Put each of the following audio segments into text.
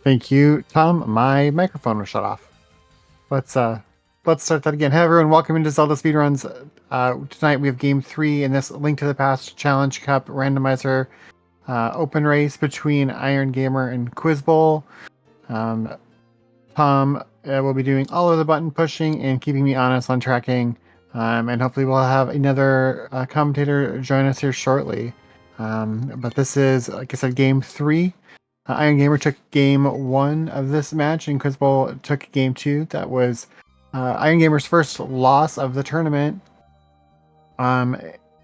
Thank you, Tom. My microphone was shut off. Let's start that again. Hey everyone, welcome into Zelda Speedruns. Tonight we have Game 3 in this Link to the Past Challenge Cup randomizer open race between Iron Gamer and quizbowl. Tom will be doing all of the button pushing and keeping me honest on tracking. And hopefully we'll have another commentator join us here shortly. But this is, like I said, Game 3. Iron Gamer took Game 1 of this match, and quizbowl took Game 2. That was Iron Gamer's first loss of the tournament.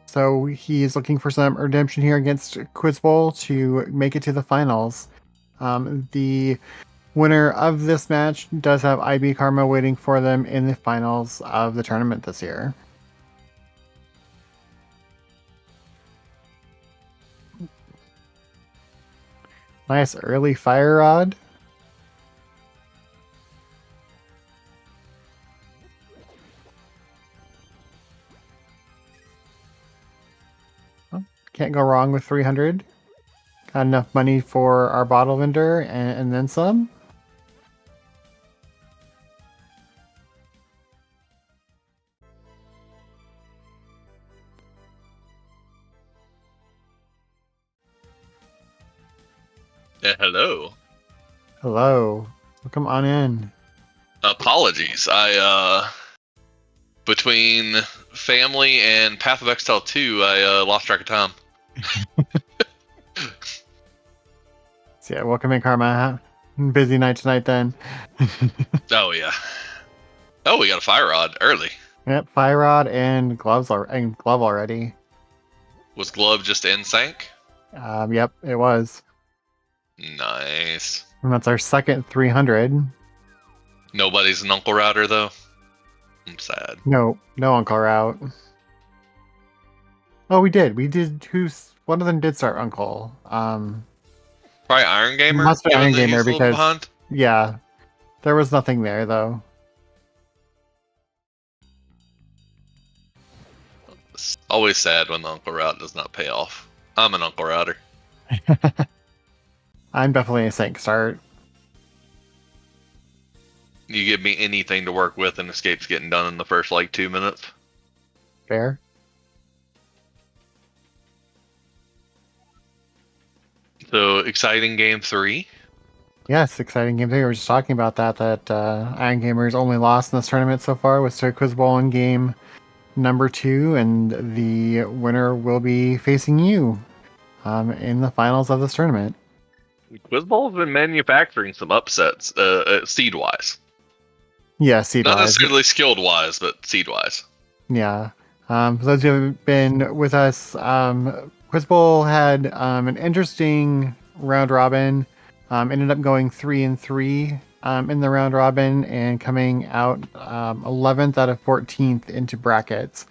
So he is looking for some redemption here against quizbowl to make it to the finals. The winner of this match does have IB Karma waiting for them in the finals of the tournament this year. Nice early fire rod. Can't go wrong with 300. Got enough money for our bottle vendor and then some. Hello. Hello. Welcome on in. Apologies. Between family and Path of Exile 2, I lost track of time. So yeah, welcome in, Karma. Busy night tonight then. Oh, yeah. Oh, we got a fire rod early. Yep, fire rod and glove already. Was glove just in sync? Yep, it was. Nice. And that's our second 300. Nobody's an Uncle Router, though? I'm sad. No Uncle Route. Oh, we did. One of them did start Uncle. Probably Iron Gamer? Must be Iron Gamer because behind? Yeah, there was nothing there though. It's always sad when the Uncle Route does not pay off. I'm an Uncle Router. I'm definitely a sync start. You give me anything to work with and Escape's getting done in the first, 2 minutes. Fair. So, exciting Game 3. Yes, exciting game 3. We were just talking about that Iron Gamer's only loss in this tournament so far was to quizbowl in game number 2, and the winner will be facing you in the finals of this tournament. Quizbowl has been manufacturing some upsets, seed-wise. Yeah, seed-wise. Not necessarily skilled-wise, but seed-wise. Yeah. For those who haven't been with us, quizbowl had an interesting round robin. Ended up going 3-3 in the round robin and coming out 11th out of 14th into brackets.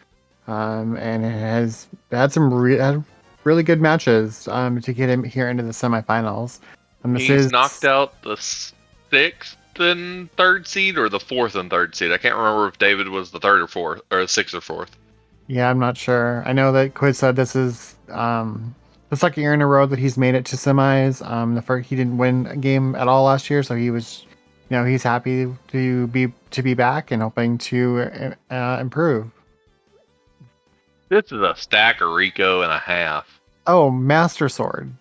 And it has had some really good matches to get him here into the semifinals. He's knocked out the 6th and 3rd seed or the 4th and 3rd seed. I can't remember if David was the 3rd or 4th or 6th or 4th. Yeah, I'm not sure. I know that Quiz said this is the second year in a row that he's made it to semis. The first, he didn't win a game at all last year, so he was, he's happy to be back and hoping to improve. This is a stack of Rico and a half. Oh, Master Sword.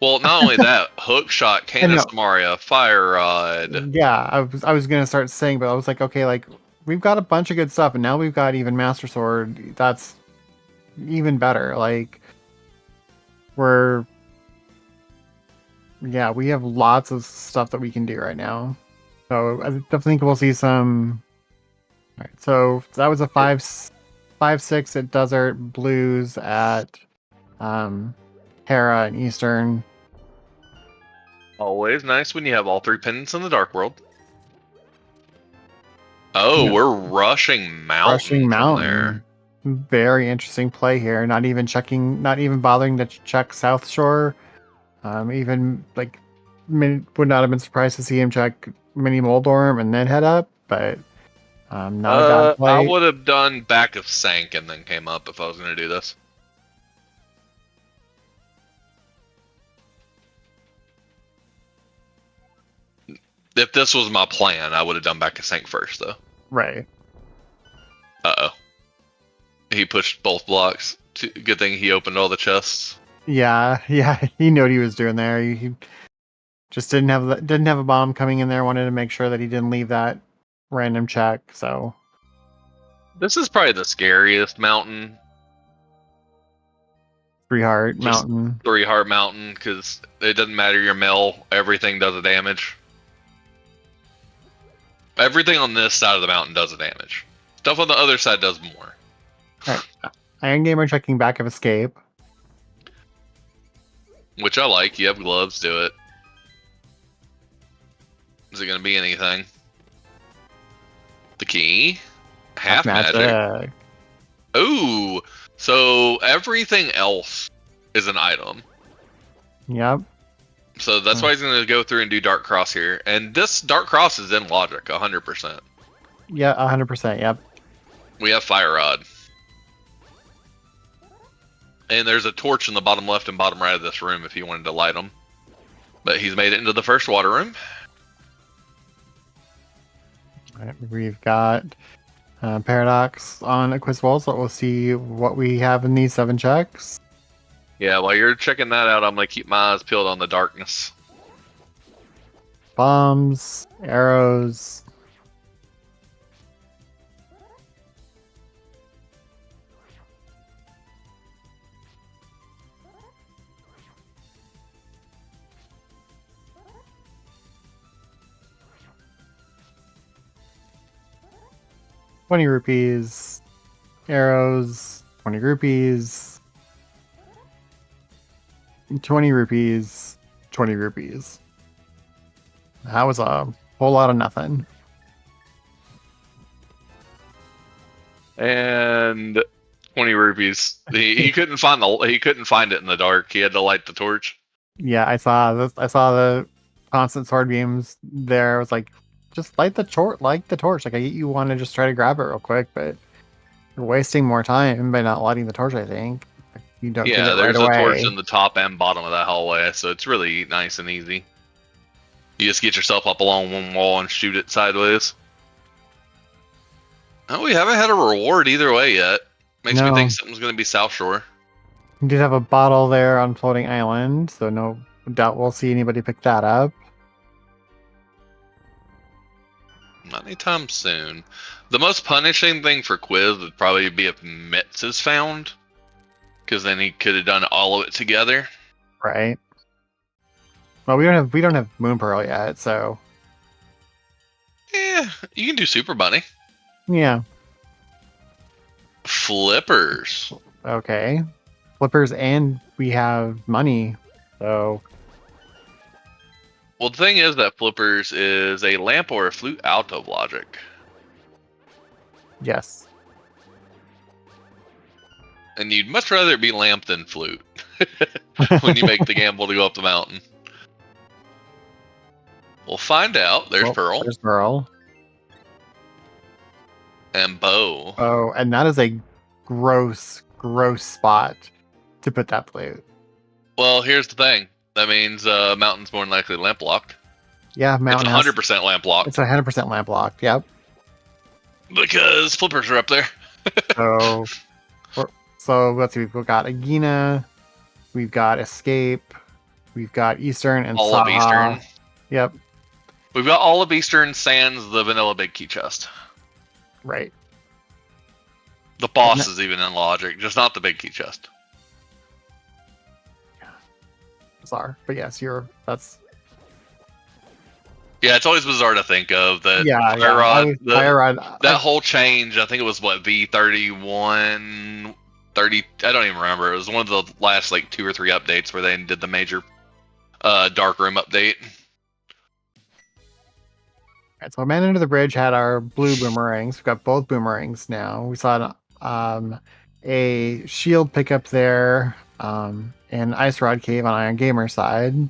Well, not only that, hook shot, Canis Maria, fire rod. Yeah, I was gonna start saying, but I was like, okay, we've got a bunch of good stuff, and now we've got even Master Sword. That's even better. We have lots of stuff that we can do right now. So I definitely think we'll see some. All right, so that was a 5-6 at Desert, Blues at Hera and Eastern. Always nice when you have all 3 pendants in the Dark World. Oh, we're rushing Mountain. There. Very interesting play here. Not even bothering to check South Shore. Even would not have been surprised to see him check Mini Moldorm and then head up, but not a bad play. I would have done back of Sank and then came up if I was going to do this. If this was my plan, I would have done back a sink first, though. Right. Uh-oh. He pushed both blocks. Good thing he opened all the chests. Yeah, he knew what he was doing there. He just didn't have a bomb coming in there. Wanted to make sure that he didn't leave that random check. So This is probably the scariest mountain. 3 Heart Mountain. 3 Heart Mountain, because it doesn't matter your mill, everything does the damage. Everything on this side of the mountain does the damage. Stuff on the other side does more. All right. Iron Gamer checking back of escape. Which I like. You have gloves, do it. Is it going to be anything? The key? Half magic. Ooh! So everything else is an item. Yep. So that's why he's going to go through and do Dark Cross here. And this Dark Cross is in logic, 100%. Yeah, 100%, yep. We have Fire Rod. And there's a torch in the bottom left and bottom right of this room if you wanted to light them. But he's made it into the first water room. All right, we've got Paradox on a quiz bowl, so we'll see what we have in these 7 checks. Yeah, while you're checking that out, I'm going to keep my eyes peeled on the darkness. Bombs, arrows. ₹20, arrows, 20 rupees, 20 rupees, 20 rupees. That was a whole lot of nothing. And 20 rupees. He couldn't find it in the dark. He had to light the torch. Yeah, I saw this. I saw the constant sword beams there. I was like, just light the torch. Like you want to just try to grab it real quick, but you're wasting more time by not lighting the torch. I think you don't. Yeah, get it there's right a away. torch in the top and bottom of that hallway, so it's really nice and easy. You just get yourself up along one wall and shoot it sideways. Oh, we haven't had a reward either way yet. Makes me think something's going to be South Shore. We did have a bottle there on Floating Island, so no doubt we'll see anybody pick that up. Not anytime soon. The most punishing thing for Quiz would probably be if Mitz is found, because then he could have done all of it together. Right. Well, we don't have Moon Pearl yet, so Yeah, you can do Super Bunny. yeah. Flippers. Okay. Flippers, and we have money, so. Well, the thing is that Flippers is a lamp or a flute out of logic. Yes. And you'd much rather it be lamp than flute when you make the gamble to go up the mountain. We'll find out. There's Pearl. There's Pearl. And Bow. Oh, and that is a gross spot to put that flute. Well, here's the thing. That means Mountain's more than likely lamp locked. Yeah, Mountain. It's 100% lamp locked. It's 100% lamp locked. Yep. Because Flippers are up there. So let's see. We've got Agina, we've got Escape, we've got Eastern, and all Saha. of Eastern. Yep. We've got all of Eastern sans the vanilla big key chest. Right. The boss is even in logic, just not the big key chest. Bizarre, but yes, that's. Yeah, it's always bizarre to think of that. Yeah, Fire Rod. That whole change, I think it was what, V31, 30. I don't even remember. It was one of the last like 2 or 3 updates where they did the major dark room update. Alright, so Man Under the Bridge had our blue boomerangs. We've got both boomerangs now. We saw a shield pickup there, and Ice Rod Cave on Iron Gamer side.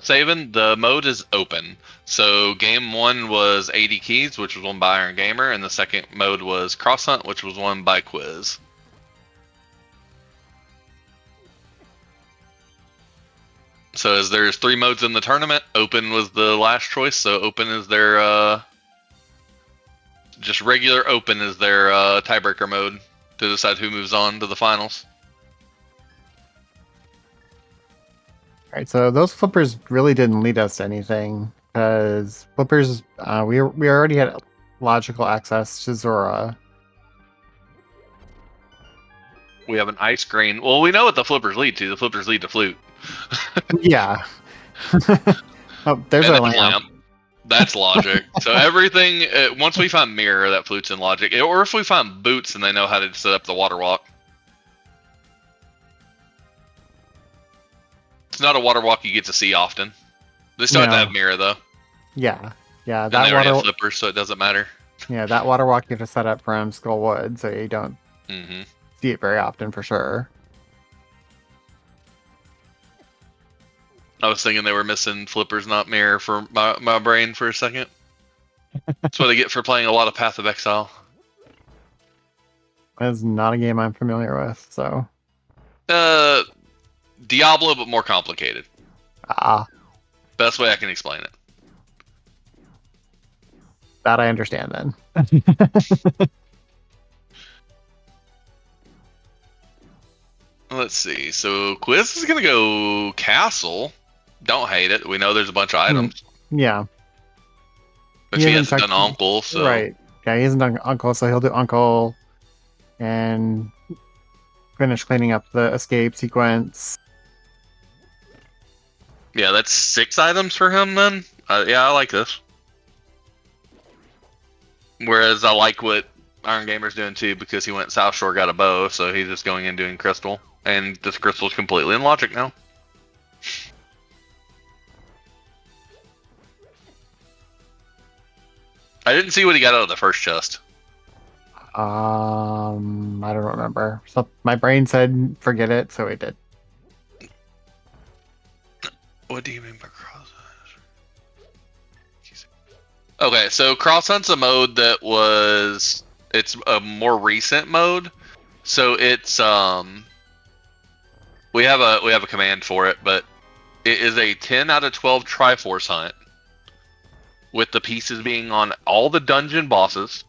Saving, the mode is open. So game 1 was 80 keys, which was won by Iron Gamer, and the second mode was Cross Hunt, which was won by Quiz. So as there's 3 modes in the tournament, open was the last choice. So open is their just regular open is their tiebreaker mode to decide who moves on to the finals. All right, so those flippers really didn't lead us to anything because flippers, we already had logical access to Zora. We have an ice green. Well, we know what the flippers lead to. The flippers lead to flute. Yeah. Oh, there's and our lamp. That's logic. So everything, once we find mirror, that flute's in logic. Or if we find boots and they know how to set up the water walk. It's not a water walk you get to see often. They still have to have mirror though. Yeah, yeah. And they already have flippers, so it doesn't matter. Yeah, that water walk you have to set up from Skullwood, so you don't see it very often for sure. I was thinking they were missing flippers, not mirror, for my brain for a second. That's what I get for playing a lot of Path of Exile. That's not a game I'm familiar with, so. Diablo, but more complicated. Best way I can explain it. That I understand then. Let's see. So Quiz is gonna go castle. Don't hate it. We know there's a bunch of items. Yeah. But he hasn't done Uncle, so right. Yeah, he hasn't done Uncle, so he'll do Uncle and finish cleaning up the escape sequence. Yeah, that's 6 items for him then. Yeah, I like this. Whereas I like what Iron Gamer's doing too, because he went South Shore, got a bow, so he's just going in doing crystal. And this crystal's completely in logic now. I didn't see what he got out of the first chest. I don't remember. So my brain said forget it, so it did. What do you mean by cross hunt? Okay, so cross hunt's a mode that was it's a more recent mode. So it's we have a command for it, but it is a 10 out of 12 Triforce hunt, with the pieces being on all the dungeon bosses.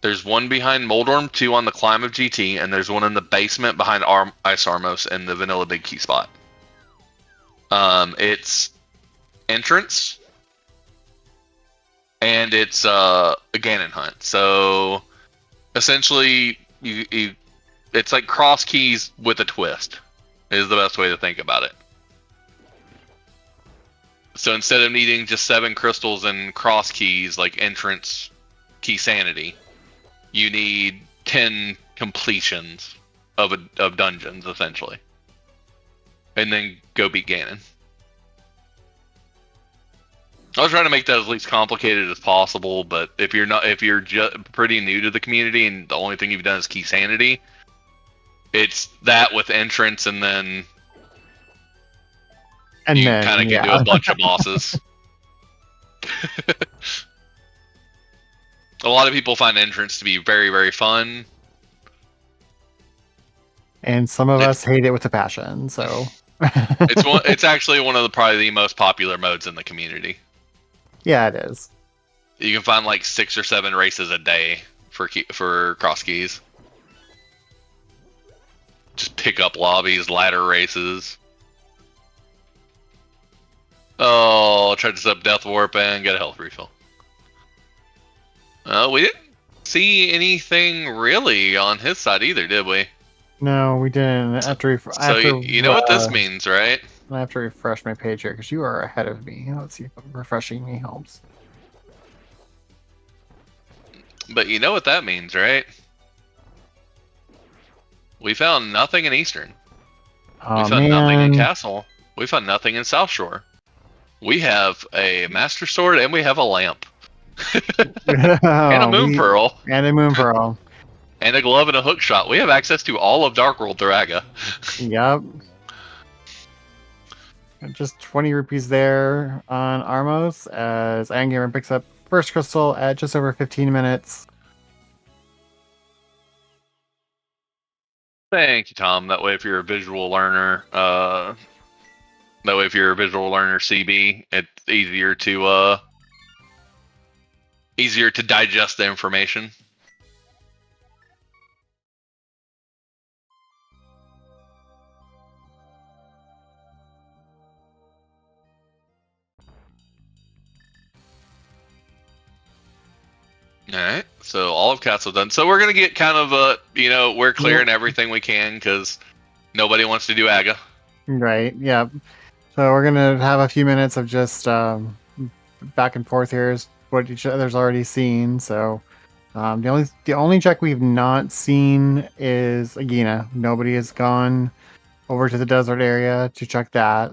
There's one behind Moldorm 2 on the Climb of GT, and there's one in the basement behind Ice Armos and the Vanilla Big Key spot. It's entrance, and it's a Ganon hunt. So essentially, it's like cross keys with a twist, is the best way to think about it. So instead of needing just 7 crystals and cross keys like entrance, key sanity, you need 10 completions of dungeons essentially, and then go beat Ganon. I was trying to make that as least complicated as possible, but if you're just pretty new to the community and the only thing you've done is key sanity, it's that with entrance, and then you kind of can do a bunch of bosses. A lot of people find entrance to be very, very fun. And some of us hate it with a passion, so... it's actually one of probably the most popular modes in the community. Yeah, it is. You can find like 6 or 7 races a day for cross keys. Just pick up lobbies, ladder races. Oh, tried to set up Death Warp and get a health refill. We didn't see anything really on his side either, did we? No, we didn't. So you know what this means, right? I have to refresh my page here because you are ahead of me. Let's see if refreshing me helps. But you know what that means, right? We found nothing in Eastern. Oh, we found nothing in Castle. We found nothing in South Shore. We have a Master Sword and we have a lamp. And a Moon Pearl. And a Moon Pearl. And a glove and a hook shot. We have access to all of Dark World Thraga. Yep. Just 20 rupees there on Armos as Iron Gamer picks up first crystal at just over 15 minutes. Thank you, Tom. That way, if you're a visual learner, That way, if you're a visual learner CB, it's easier to digest the information. All right, so all of Castle done. So we're gonna get kind of we're clearing everything we can because nobody wants to do AGA. Right. Yeah. So we're gonna have a few minutes of just back and forth here. Is what each other's already seen. So the only check we've not seen is Agina. Nobody has gone over to the desert area to check that.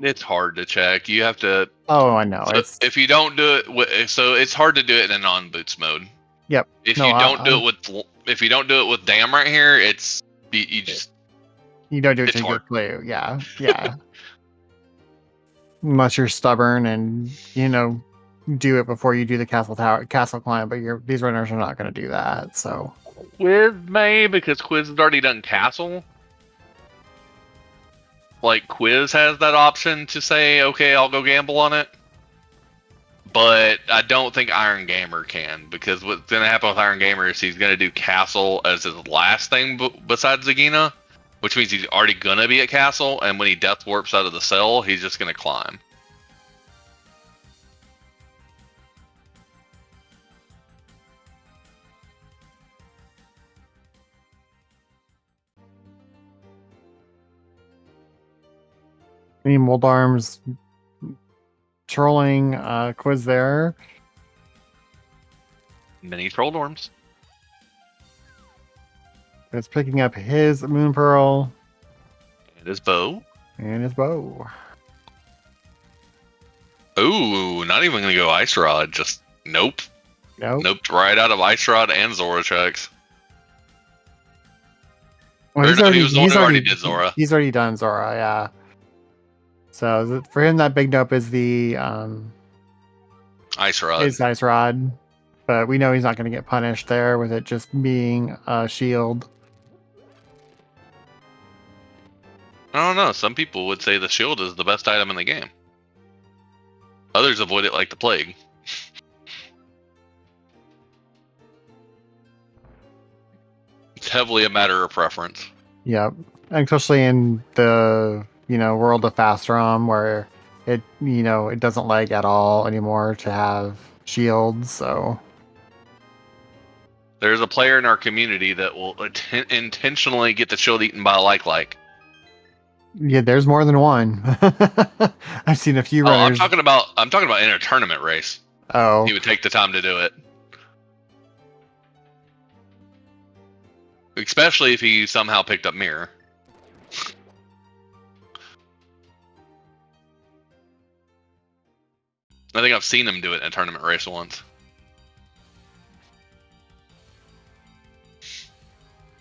It's hard to check. You have to. Oh, I know. So if you don't do it, so it's hard to do it in a non-boots mode. Yep. If you don't do it with Dam right here, it's you just. You don't do it to get clue. Yeah. Yeah. Unless you're stubborn and do it before you do the castle climb, but these runners are not going to do that. So Quiz may, because Quiz has already done castle. Like Quiz has that option to say, okay, I'll go gamble on it. But I don't think Iron Gamer can, because what's going to happen with Iron Gamer is he's going to do castle as his last thing besides Zagina, which means he's already going to be at castle, and when he death warps out of the cell, he's just going to climb. any Moldarms trolling Quiz there. Mini troll dorms. It's picking up his Moon Pearl. And his bow. And his bow. Ooh, not even going to go Ice Rod. Just nope. Nope. Nope, right out of Ice Rod and Zora checks. Well, he was the one who already did Zora. He's already done Zora, yeah. So for him, that big nope is the Ice Rod. Is Ice Rod. But we know he's not going to get punished there with it just being a shield. I don't know. Some people would say the shield is the best item in the game. Others avoid it like the plague. It's heavily a matter of preference. Yep. And especially in the, world of Fast ROM where it doesn't lag at all anymore to have shields, so... There's a player in our community that will intentionally get the shield eaten by a like. Yeah, there's more than one. I've seen a few runners. I'm talking about in a tournament race. Oh. He would take the time to do it. Especially if he somehow picked up Mirror. I think I've seen him do it in a tournament race once.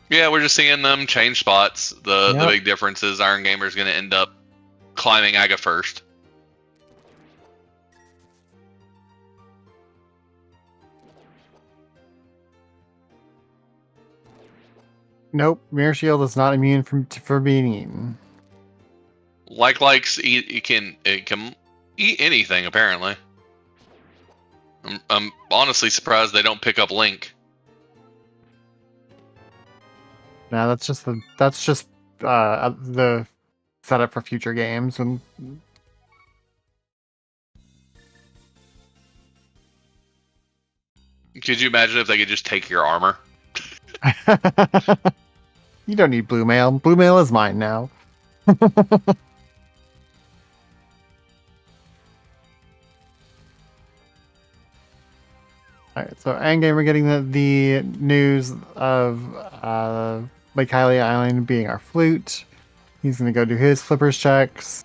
Yeah, we're just seeing them change spots. The big difference is Iron Gamer is going to end up climbing Aga first. Nope, Mirror Shield is not immune for being eaten. Likes it can eat anything apparently. I'm honestly surprised they don't pick up Link. Now that's just the setup for future games. And could you imagine if they could just take your armor? You don't need blue mail. Blue mail is mine now. Alright, so Endgame, getting the news of Lake Hylia Island being our flute. He's going to go do his flippers checks.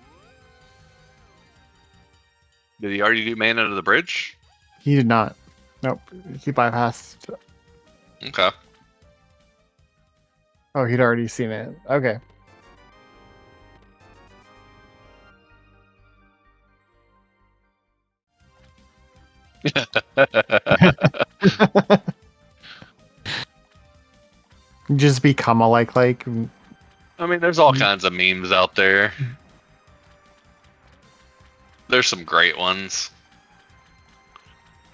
Did he already do Man Under the Bridge? He did not. Nope. He bypassed. Okay. Oh, he'd already seen it. Okay. Just become a like. I mean, there's all kinds of memes out there. there's some great ones.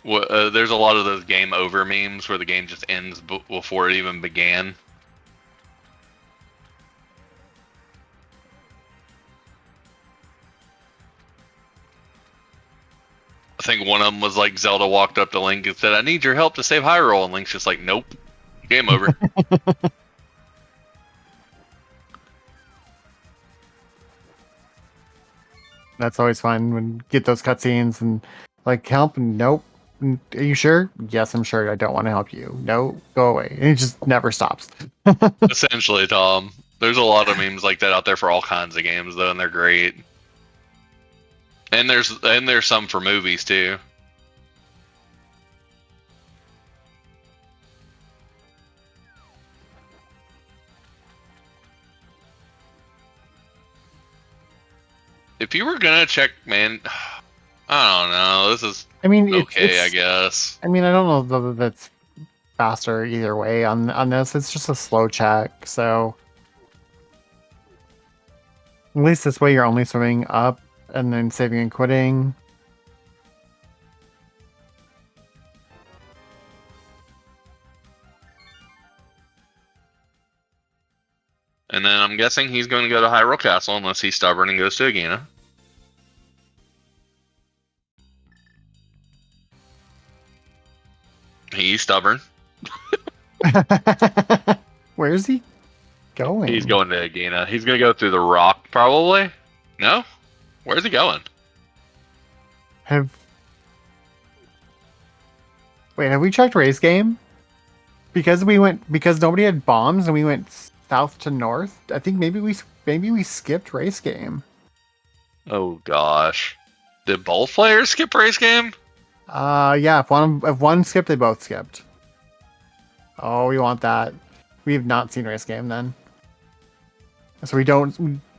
There's a lot of those game over memes where the game just ends before it even began. I think one of them was like Zelda walked up to Link and said, "I need your help to save Hyrule," and Link's just like, "Nope, game over." That's always fun when you get those cutscenes and like help. Nope. Are you sure? Yes, I'm sure. I don't want to help you. No, go away. And it just never stops. Essentially, Tom. There's a lot of memes like that out there for all kinds of games, though, and they're great. And there's some for movies too. If you were gonna check, man, I don't know. This is, I mean, okay, I guess. I mean, I don't know whether that's faster either way on this. It's just a slow check, so at least this way you're only swimming up and then saving and quitting. And then I'm guessing he's going to go to Hyrule Castle unless he's stubborn and goes to Agina. He's stubborn. Where's he going? He's going to Agina. He's going to go through the rock, probably. No? Where's he going? Have we checked race game? Because nobody had bombs and we went south to north. I think maybe we skipped race game. Oh gosh. Did both players skip race game? Yeah, if one skipped, they both skipped. Oh, we want that. We have not seen race game then. So we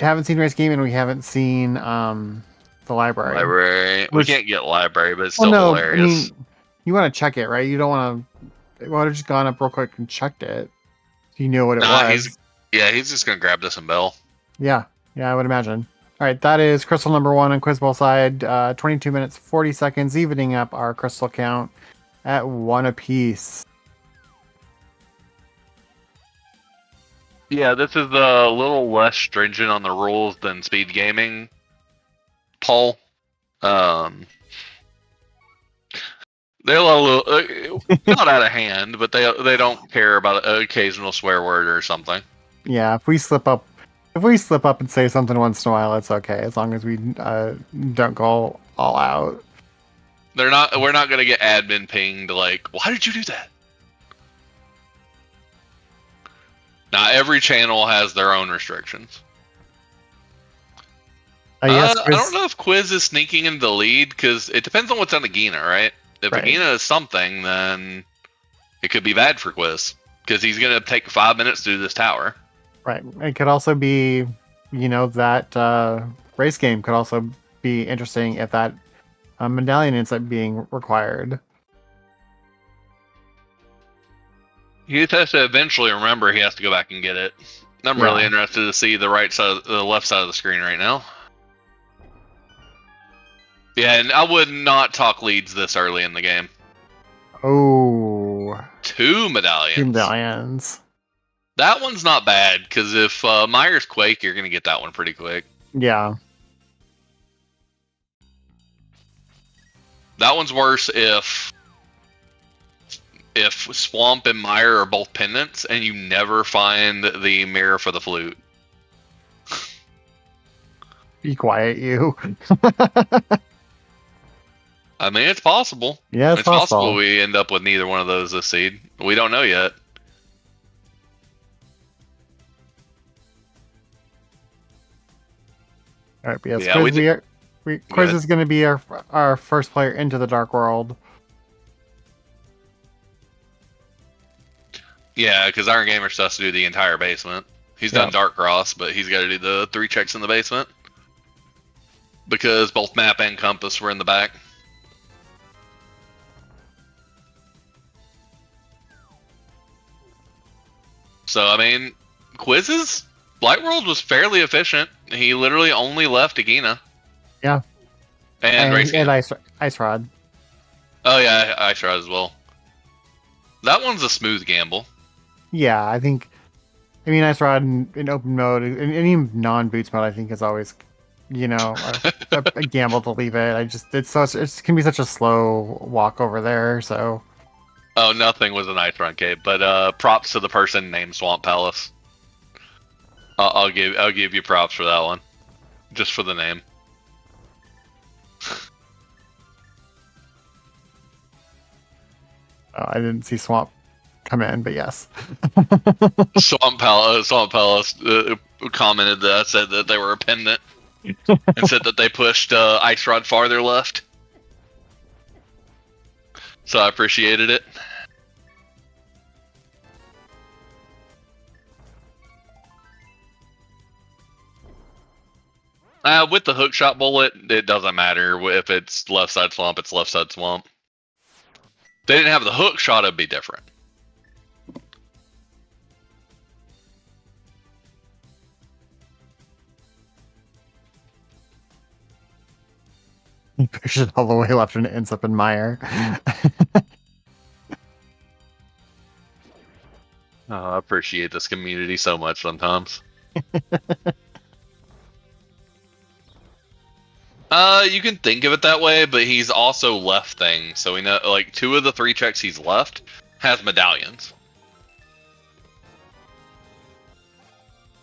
haven't seen race game and we haven't seen the library. We can't get library, but it's still hilarious. I mean, you want to check it, right? You don't want to. Well, I've just gone up real quick and checked it. You knew what it was. He's just gonna grab this and bell. Yeah, I would imagine. All right, that is crystal number 1 on Quiz Bowl side. 22 minutes 40 seconds, evening up our crystal count at 1 apiece. Yeah, this is a little less stringent on the rules than speed gaming, Paul. They're a little not out of hand, but they don't care about an occasional swear word or something. Yeah, if we slip up and say something once in a while, it's okay as long as we don't go all out. We're not going to get admin pinged like, why did you do that? Now every channel has their own restrictions. Yes, I don't know if Quiz is sneaking into the lead because it depends on what's on Agina, right? If Agina is something, then it could be bad for Quiz because he's going to take 5 minutes to do this tower. Right. It could also be, that race game could also be interesting if that medallion ends up being required. He just has to eventually remember he has to go back and get it. I'm really interested to see the left side of the screen right now. Yeah, and I would not talk leads this early in the game. Oh. 2 medallions. 2 medallions. That one's not bad, because if Myers Quake, you're going to get that one pretty quick. Yeah. That one's worse if Swamp and Mire are both pendants, and you never find the mirror for the flute. Be quiet, you. I mean, it's possible. Yeah, it's possible we end up with neither one of those this seed. We don't know yet. All right, but yes, Quiz is going to be our first player into the Dark World. Yeah, because Iron Gamer still has to do the entire basement. He's done Dark Cross, but he's got to do the 3 checks in the basement. Because both map and compass were in the back. So, I mean, Blight World was fairly efficient. He literally only left Agina. Yeah. And race and game. ice rod. Oh yeah, Ice Rod as well. That one's a smooth gamble. Yeah, I think. I mean, ice rod in open mode, in any non-boots mode, I think is always, a gamble to leave it. It can be such a slow walk over there. So Oh, nothing was an Ice Run Cape, but props to the person named Swamp Palace. I'll give you props for that one, just for the name. I didn't see swamp come in, but yes. Swamp Palace commented that, said that they were a pendant, and said that they pushed Ice Rod farther left. So I appreciated it. With the hookshot bullet, it doesn't matter if it's left side swamp. It's left side swamp. If they didn't have the hook shot, it'd be different. You push it all the way left and it ends up in mire. I appreciate this community so much sometimes. You can think of it that way, but he's also left things. So we know, like, 2 of the 3 checks he's left has medallions.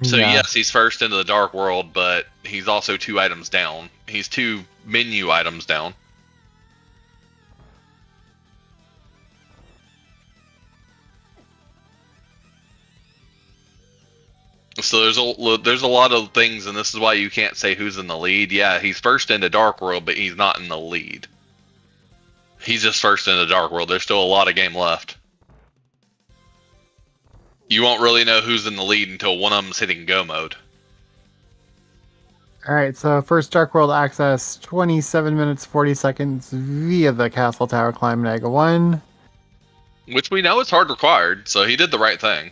So Yeah. yes, he's first into the dark world, but he's also 2 items down. He's 2 menu items down. So there's a lot of things, and this is why you can't say who's in the lead. Yeah, he's first into Dark World, but he's not in the lead. He's just first into Dark World. There's still a lot of game left. You won't really know who's in the lead until one of them's hitting go mode. All right, so first Dark World access, 27 minutes 40 seconds via the Castle Tower climb Naga 1. Which we know is hard required, so he did the right thing.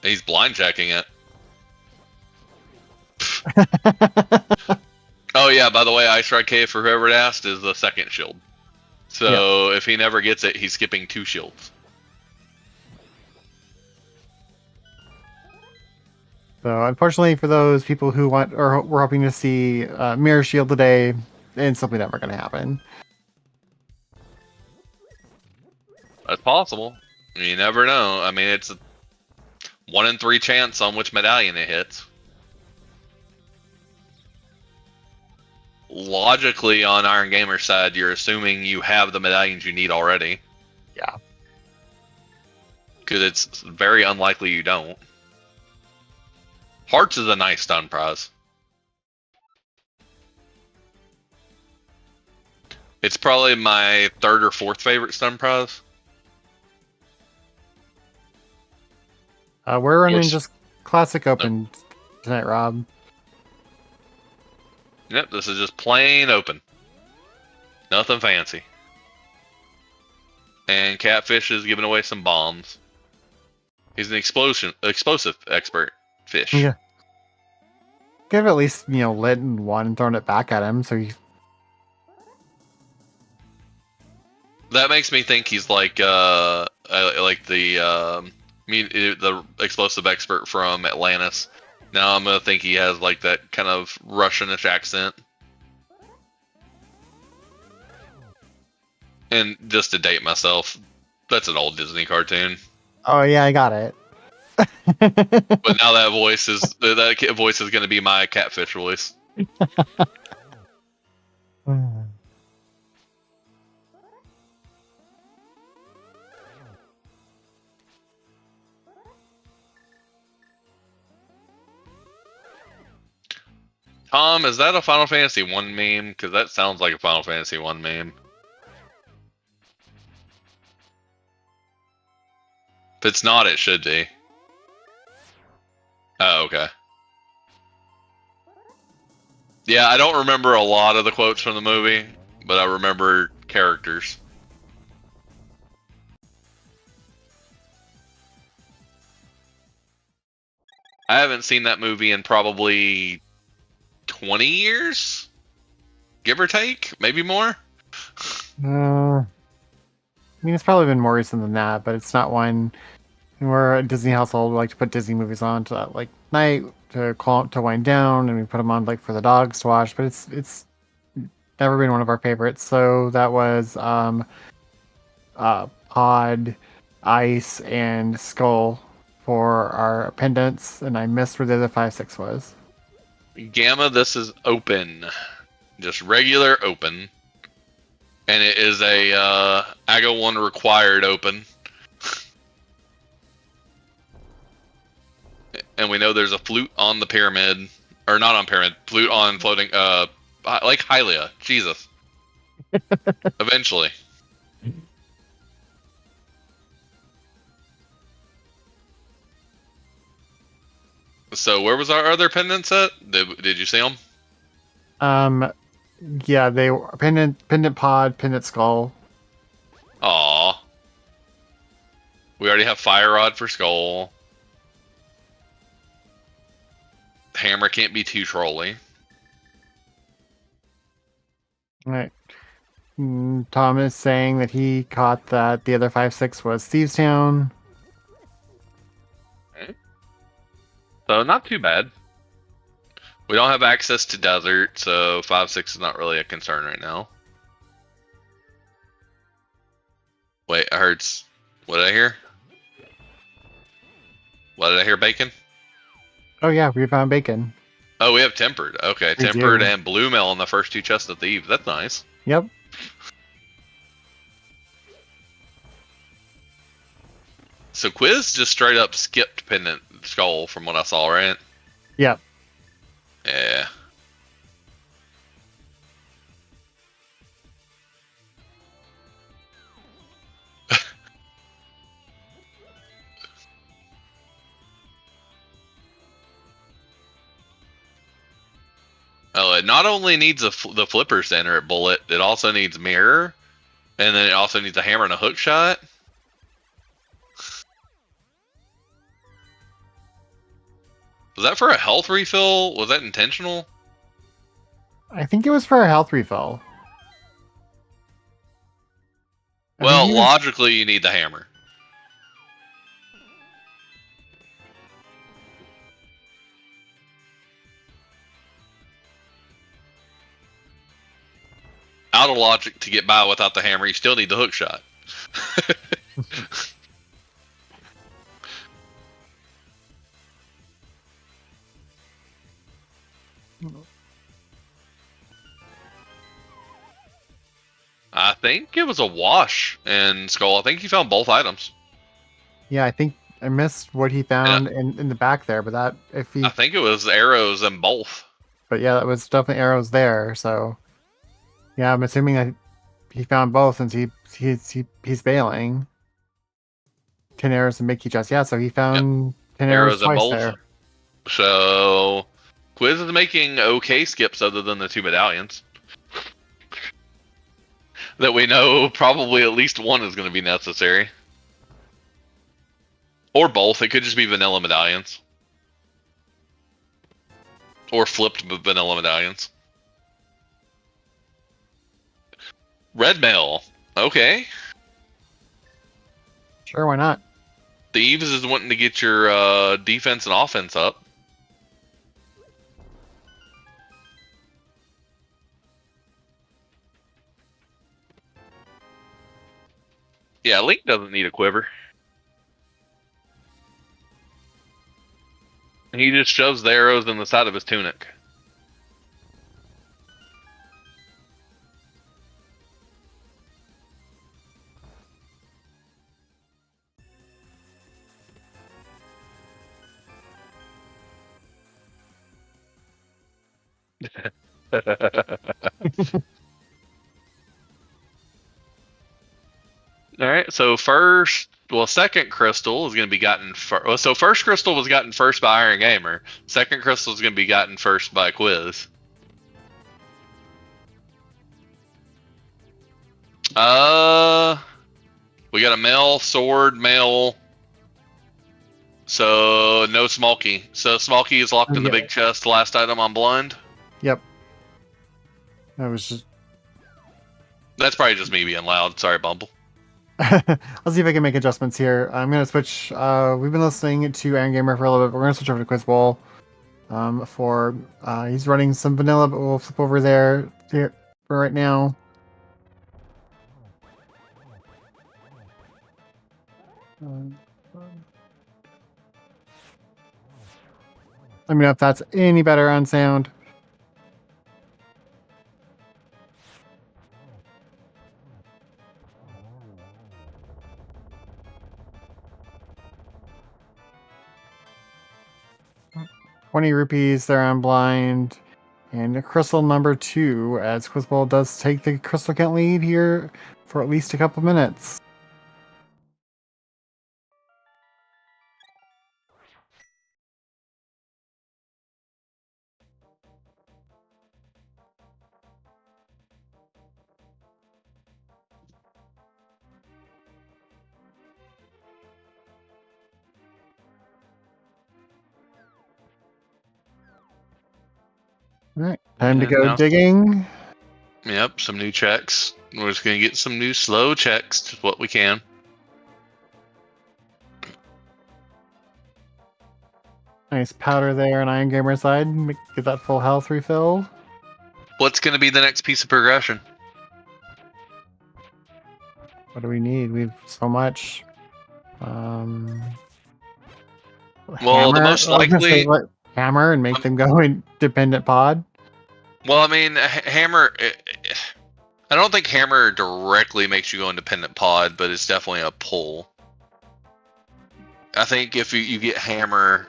He's blind checking it. Oh yeah, by the way, Ice Rod Cave, for whoever it asked, is the second shield. So if he never gets it, he's skipping 2 shields. So unfortunately for those people who want or were hoping to see Mirror Shield today, it's simply never going to happen. That's possible. You never know. I mean, it's a 1 in 3 chance on which medallion it hits. Logically, on Iron Gamer's side, you're assuming you have the medallions you need already. Yeah. Because it's very unlikely you don't. Hearts is a nice stun prize. It's probably my 3rd or 4th favorite stun prize. We're running just classic open tonight, Rob. Yep, this is just plain open. Nothing fancy. And Catfish is giving away some bombs. He's an explosive expert fish. Yeah. Could have at least, lit in one and thrown it back at him, so he... That makes me think he's like the explosive expert from Atlantis. Now I'm gonna think he has like that kind of Russianish accent. And just to date myself, that's an old Disney cartoon. Oh yeah, I got it. But now that voice is going to be my Catfish voice. Tom, is that a Final Fantasy 1 meme? Because that sounds like a Final Fantasy 1 meme. If it's not, it should be. Oh, okay. Yeah, I don't remember a lot of the quotes from the movie, but I remember characters. I haven't seen that movie in probably 20 years, give or take, maybe more. I mean, it's probably been more recent than that, but it's not one. We're a Disney household. We like to put Disney movies on to that, like night to wind down, and we put them on like for the dogs to watch. But it's never been one of our favorites. So that was Pod, Ice, and Skull for our pendants, and I missed where the other 5-6 was. Gamma, this is open, just regular open, and it is a AGA 1 required open. And we know there's a flute on the pyramid, or not on pyramid, flute on floating, like Hylia. Jesus. Eventually. So where was our other pendants at? Did you see them? Yeah, they were pendant pod, pendant skull. Aw. We already have fire rod for skull. Hammer can't be too trolly. All right. Tom is saying that he caught that the other 5-6 was Thieves Town. Okay. So not too bad. We don't have access to desert, so 5-6 is not really a concern right now. Wait, I heard. What did I hear? What did I hear? Bacon? Oh yeah, we found bacon. Oh, we have tempered. Okay, We tempered do. and blue mail in the first 2 chests of thieves. That's nice. Yep. So Quiz just straight up skipped pendant skull from what I saw, right? Yep. Yeah. Oh, it not only needs the flipper center at bullet, it also needs mirror, and then it also needs a hammer and a hook shot. Was that for a health refill? Was that intentional? I think it was for a health refill. Well, logically, you need the hammer. Out of logic, to get by without the hammer, you still need the hook shot. I think it was a wash in Skull. I think he found both items. Yeah, I think I missed what he found in the back there, but that if he. I think it was arrows in both. But yeah, that was definitely arrows there. So yeah, I'm assuming that he found both since he's bailing. 10 arrows and Mickey chest. Yeah, so he found 10 arrows in twice both. there. So Quiz is making okay skips other than the 2 medallions. That we know probably at least one is going to be necessary. Or both. It could just be vanilla medallions. Or flipped vanilla medallions. Red mail. Okay. Sure, why not? Thieves is wanting to get your defense and offense up. Yeah, Link doesn't need a quiver. He just shoves the arrows in the side of his tunic. All right, so second crystal is going to be gotten first. So first crystal was gotten first by Iron Gamer. Second crystal is going to be gotten first by Quiz. We got a mail, sword, mail. So no Smolky. So Smolky is locked in the big chest. Last item on blind. Yep. That was just. That's probably just me being loud. Sorry, Bumble. I'll see if I can make adjustments here. I'm gonna switch. We've been listening to Iron Gamer for a little bit. We're gonna switch over to quizbowl. He's running some vanilla, but we'll flip over there for right now. Let me know if that's any better on sound. ₹20 there on blind. And crystal number 2, as quizbowl does take the crystal count lead here for at least a couple minutes. All right, time to go digging. Yep, some new checks. We're just going to get some new slow checks, just what we can. Nice powder there on Iron Gamer's side. Get that full health refilled. What's going to be the next piece of progression? What do we need? We have so much. Well, hammer? the most likely... Hammer and make them go in dependent pod? Well, I mean, hammer... I don't think hammer directly makes you go independent pod, but it's definitely a pull. I think if you get hammer,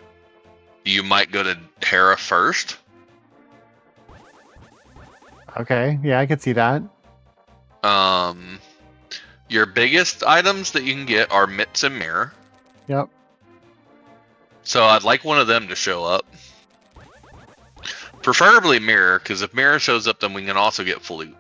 you might go to Hera first. Okay, yeah, I could see that. Your biggest items that you can get are mitts and mirror. Yep. So I'd like one of them to show up. Preferably mirror, because if mirror shows up, then we can also get flute.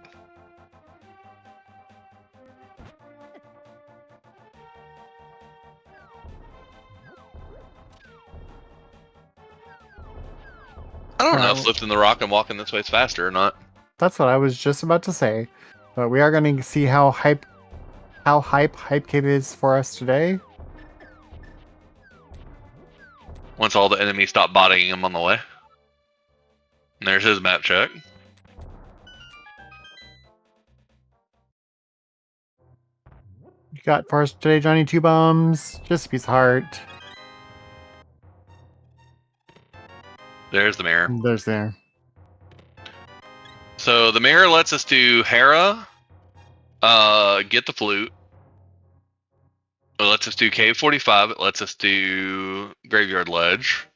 I don't know if lifting the rock and walking this way is faster or not. That's what I was just about to say. But we are going to see how hype Kid is for us today. Once all the enemies stop bodying him on the way. And there's his map check. You got for us today, Johnny, 2 bombs, just a piece of heart. There's the mirror. There's there. So the mirror lets us do Hera, get the flute. It lets us do Cave 45. It lets us do Graveyard Ledge.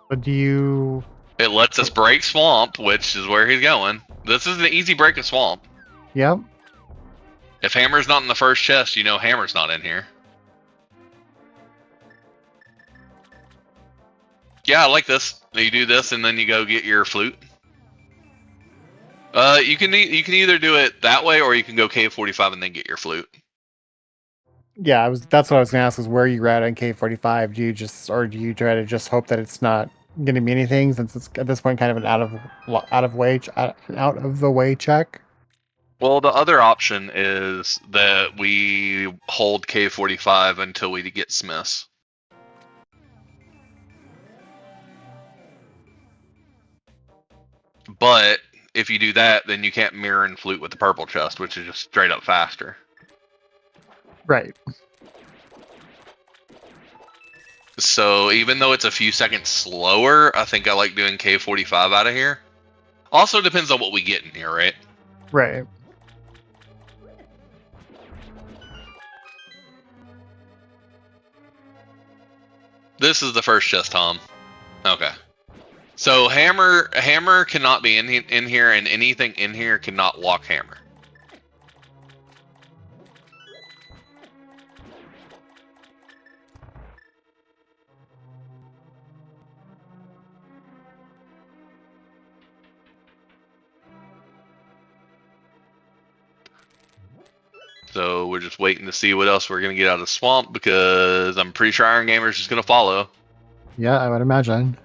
But do you... It lets us break Swamp, which is where he's going. This is an easy break of Swamp. Yep. If Hammer's not in the first chest, you know Hammer's not in here. Yeah, I like this. You do this and then you go get your flute. You can either do it that way or you can go Cave 45 and then get your flute. Yeah, that's what I was gonna ask, is where you at in K45. Do you try to just hope that it's not gonna be anything, since it's at this point kind of an out of the way check? Well, the other option is that we hold K45 until we get Smiths. But if you do that, then you can't mirror and flute with the purple chest, which is just straight up faster. Right. So even though it's a few seconds slower, I think I like doing K45 out of here. Also depends on what we get in here, right? Right. This is the first chest, Tom. Okay. So hammer cannot be in here, and anything in here cannot lock hammer. So we're just waiting to see what else we're going to get out of Swamp, because I'm pretty sure Iron Gamer's just going to follow. Yeah, I would imagine.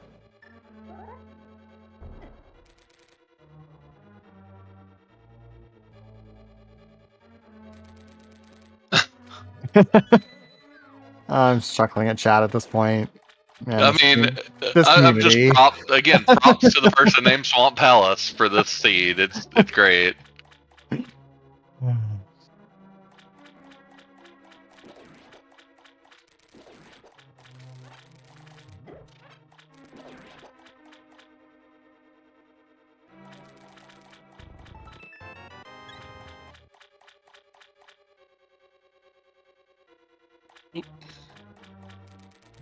I'm chuckling at chat at this point. Man, I mean, this I'm just community. props to the person named Swamp Palace for this seed. It's great.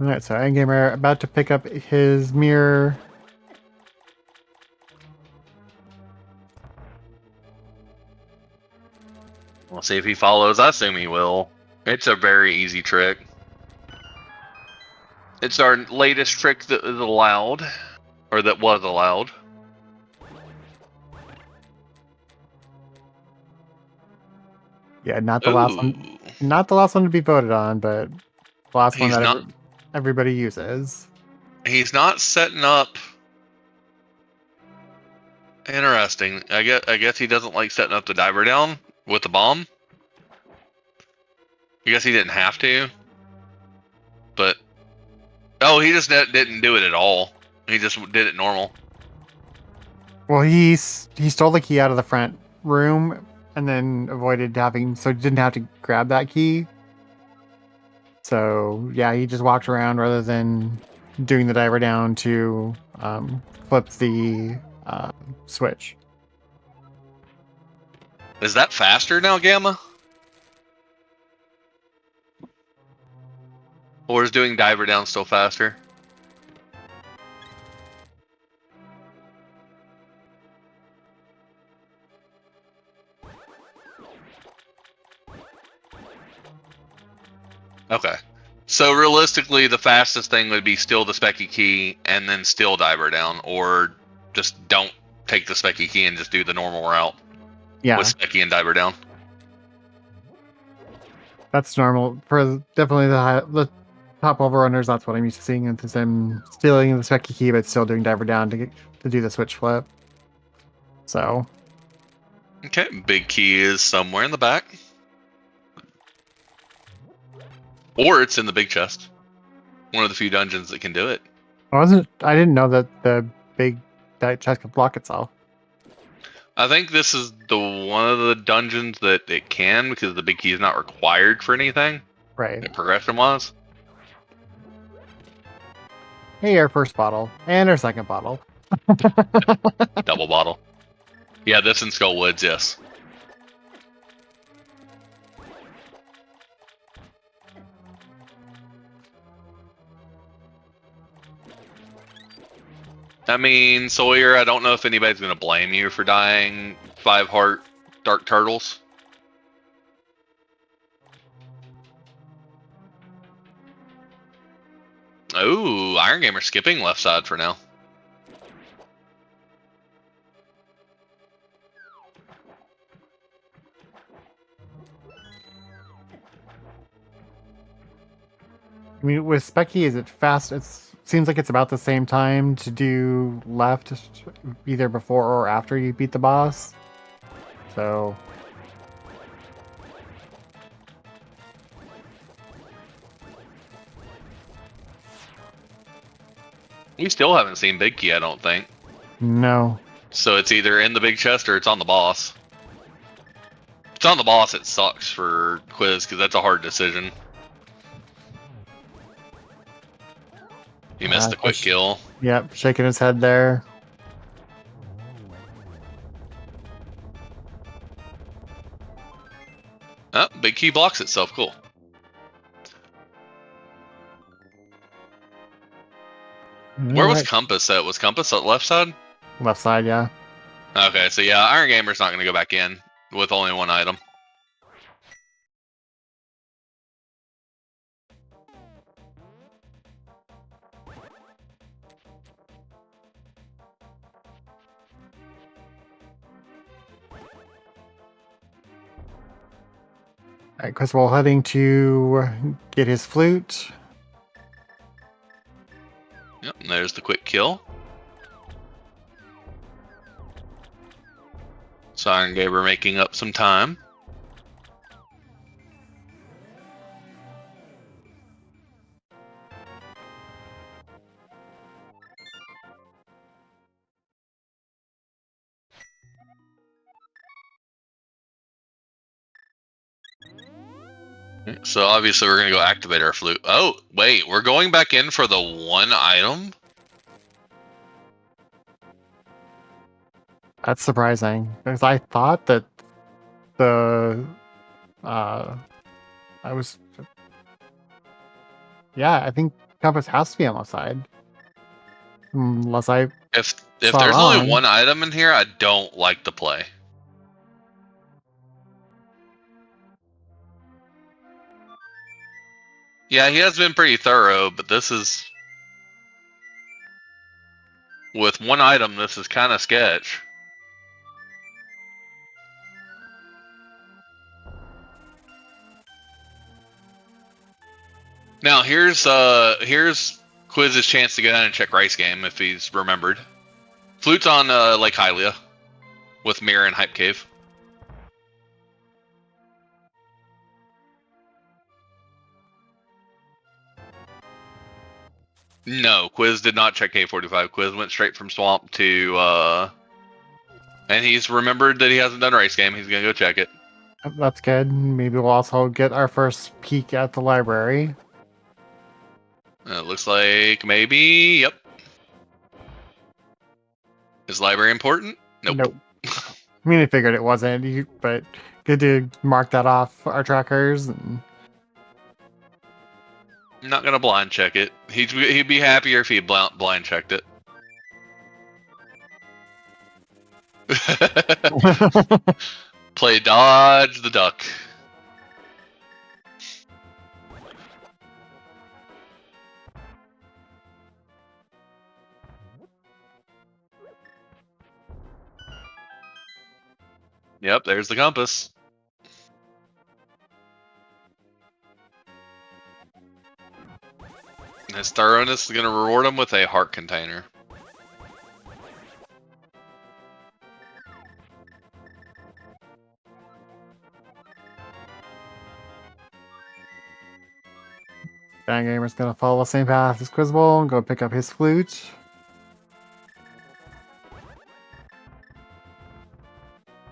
Alright, so Endgamer about to pick up his mirror. We'll see if he follows. I assume he will. It's a very easy trick. It's our latest trick that is allowed, or that was allowed. Yeah, not the last one. Not the last one to be voted on, but the last one that everybody uses. He's not setting up. Interesting. I guess he doesn't like setting up the diver down with the bomb. I guess he didn't have to. But oh, he just didn't do it at all. He just did it normal. Well, he stole the key out of the front room and then avoided having, so he didn't have to grab that key. So yeah, he just walked around rather than doing the diver down to flip the switch. Is that faster now, Gamma? Or is doing diver down still faster? Okay. So realistically, the fastest thing would be steal the Specky key and then still diver down, or just don't take the Specky key and just do the normal route. Yeah. With Specky and diver down. That's normal for definitely the top level runners. That's what I'm used to seeing. Is them stealing the Specky key but still doing diver down to do the switch flip. So. Okay, big key is somewhere in the back. Or it's in the big chest. One of the few dungeons that can do it. I didn't know that the big chest could block itself. I think this is one of the dungeons that it can, because the big key is not required for anything. Right. Progression wise. Hey, our first bottle and our second bottle. Double bottle. Yeah, this in Skull Woods, yes. I mean, Sawyer, I don't know if anybody's going to blame you for dying 5 heart dark turtles. Oh, Iron Gamer skipping left side for now. I mean, with Specky, is it fast? It seems like it's about the same time to do left, either before or after you beat the boss. So. We still haven't seen Big Key, I don't think. No. So it's either in the big chest or it's on the boss. If it's on the boss, it sucks for Quiz, because that's a hard decision. He missed the quick kill. Yep, shaking his head there. Oh, Big Key blocks itself. Cool. Where was Compass at? Was Compass at left side? Left side, yeah. Okay, so yeah, Iron Gamer's not going to go back in with only one item. Alright, Quizbowl heading to get his flute. Yep, and there's the quick kill. So Iron Gamer making up some time. So obviously we're gonna go activate our flute. Oh wait, we're going back in for the one item. That's surprising because I thought that the I was I think compass has to be on the side unless I If saw there's only wrong. one item in here, I don't like the play. Yeah, he has been pretty thorough, but this is with one item. This is kind of sketch. Now here's Quiz's chance to go down and check Rice Game if he's remembered. Flute's on Lake Hylia with Mirror and Hype Cave. No, Quiz did not check K45. Quiz went straight from Swamp to and he's remembered that he hasn't done Rice Game. He's gonna go check it. That's good. Maybe we'll also get our first peek at the library. It looks like maybe, yep. Is library important? Nope. I mean, I figured it wasn't, but good to mark that off our trackers. And... I'm not gonna blind check it. He'd be happier if he blind checked it. Play dodge the duck. Yep, there's the compass. And his thoroughness is going to reward him with a heart container. Bang Gamer's gonna follow the same path as Quizbowl and go pick up his flute.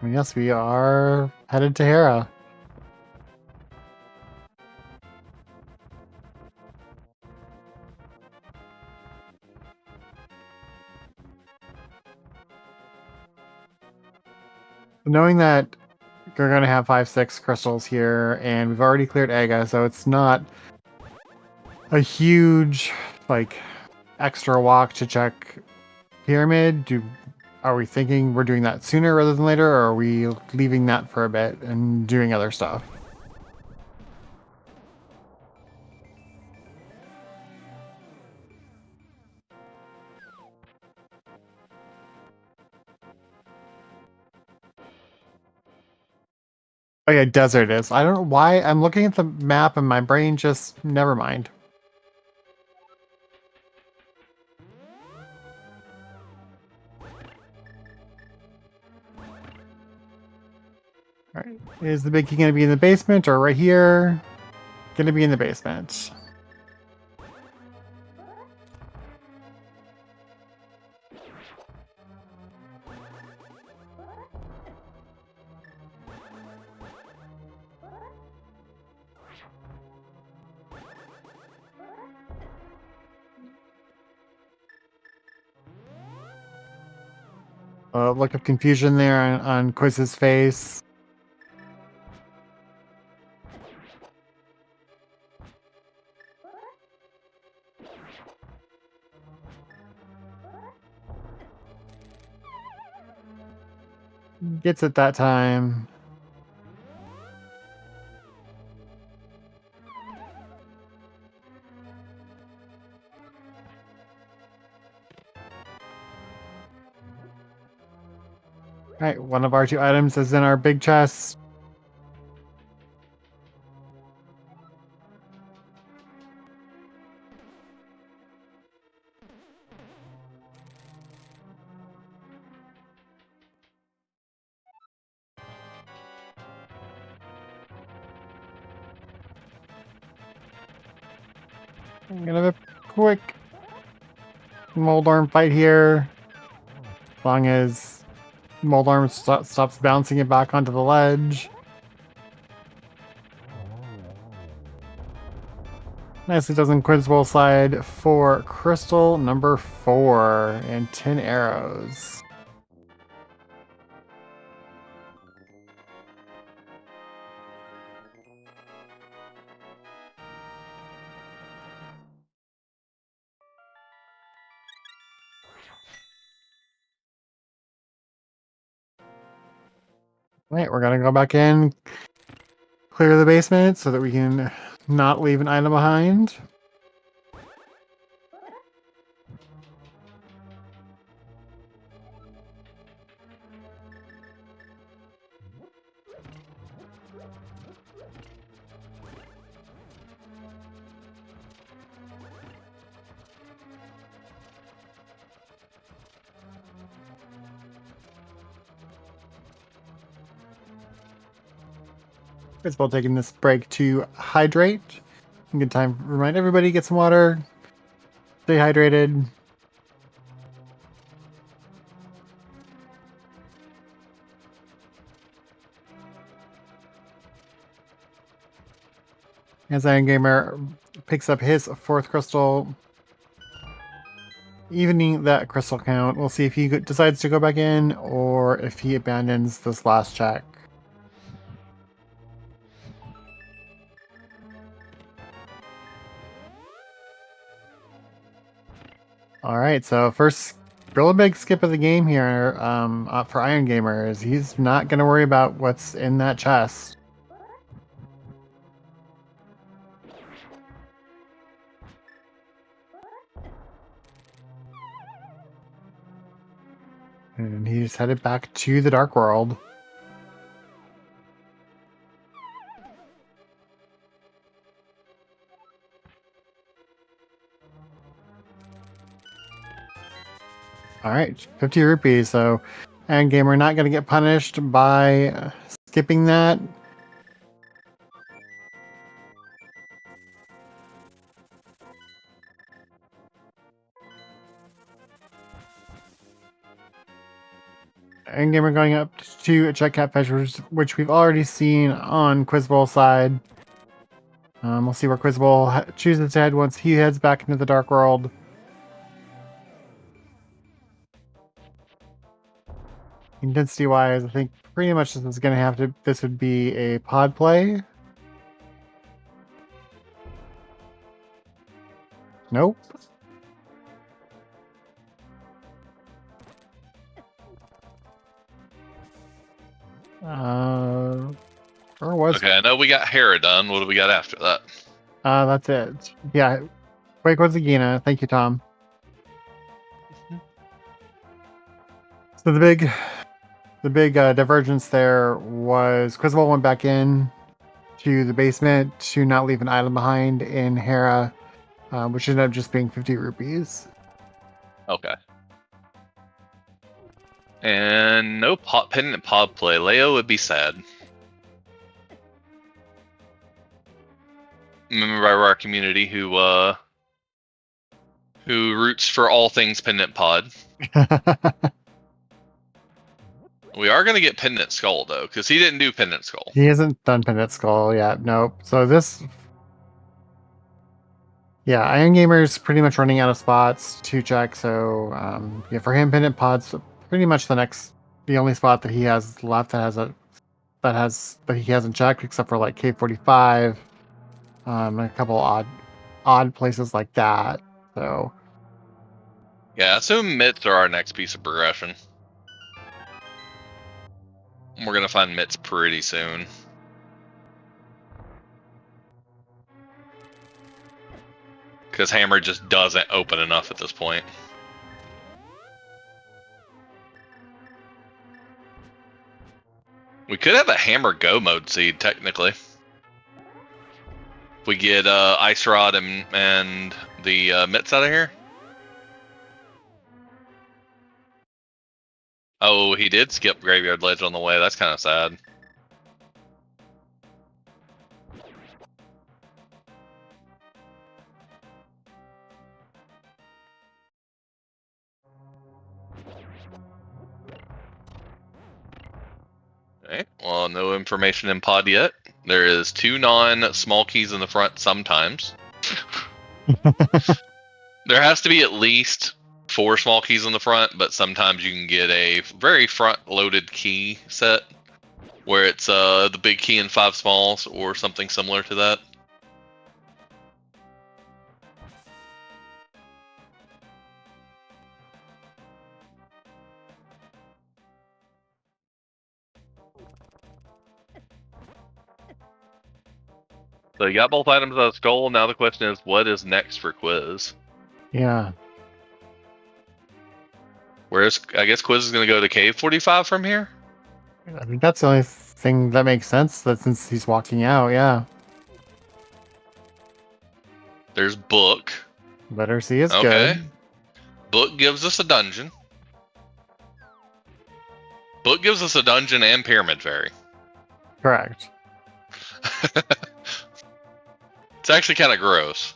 And yes, we are headed to Hera. Knowing that you're going to have 5-6 crystals here, and we've already cleared Aga, so it's not a huge, like, extra walk to check Pyramid. Are we thinking we're doing that sooner rather than later, or are we leaving that for a bit and doing other stuff? Oh yeah, desert is. I don't know why I'm looking at the map and my brain just never mind. All right, is the big key going to be in the basement or right here? Going to be in the basement. Look of confusion there on Quiz's face. Gets it that time. Alright, one of our 2 items is in our big chest. I'm gonna have a quick Moldorm fight here. As long as Moldorm stops bouncing it back onto the ledge. Nicely dozen quiz bowl side for crystal number 4 and 10 arrows. Right, we're gonna go back in, clear the basement so that we can not leave an item behind. It's about taking this break to hydrate. Good time to remind everybody, get some water, stay hydrated. As Iron Gamer picks up his 4th crystal, evening that crystal count. We'll see if he decides to go back in or if he abandons this last check. All right, so first real big skip of the game here for Iron Gamer is he's not going to worry about what's in that chest. And he's headed back to the Dark World. All right, 50 rupees. So, and Gamer not going to get punished by skipping that. And Gamer going up to check Catfish, which we've already seen on Quiz Bowl side. We'll see where Quiz Bowl chooses to head once he heads back into the Dark World. Intensity wise, I think pretty much this is going to have to. This would be a pod play. Nope. Or was okay? I know we got Hera done. What do we got after that? That's it. Yeah. Wake was Zagina. Thank you, Tom. So the big divergence there was Quizbowl went back in to the basement to not leave an item behind in Hera, which ended up just being 50 rupees. Okay. And no pendant pod play. Leo would be sad. Member of our community who roots for all things pendant pod. We are going to get Pendant Skull, though, because he didn't do Pendant Skull. He hasn't done Pendant Skull yet. Nope. So this... Yeah, Iron Gamer's pretty much running out of spots to check. So, yeah, for him, Pendant Pod's pretty much the only spot that he has left that he hasn't checked, except for like K45, and a couple odd places like that. So... Yeah, assume mitts are our next piece of progression. We're going to find mitts pretty soon. Because hammer just doesn't open enough at this point. We could have a hammer go mode seed, technically. If we get Ice Rod and the mitts out of here. Oh, he did skip Graveyard Ledge on the way. That's kind of sad. Okay, well, no information in pod yet. There is 2 non-small keys in the front sometimes. There has to be at least 4 small keys on the front, but sometimes you can get a very front-loaded key set where it's the big key and 5 smalls or something similar to that. So you got both items out of skull. Now the question is, what is next for quiz? Yeah. I guess quiz is going to go to cave 45 from here? I mean, that's the only thing that makes sense, that since he's walking out, yeah. There's book. Literacy is Okay. good. Book gives us a dungeon. Book gives us a dungeon and Pyramid Fairy. Correct. It's actually kind of gross.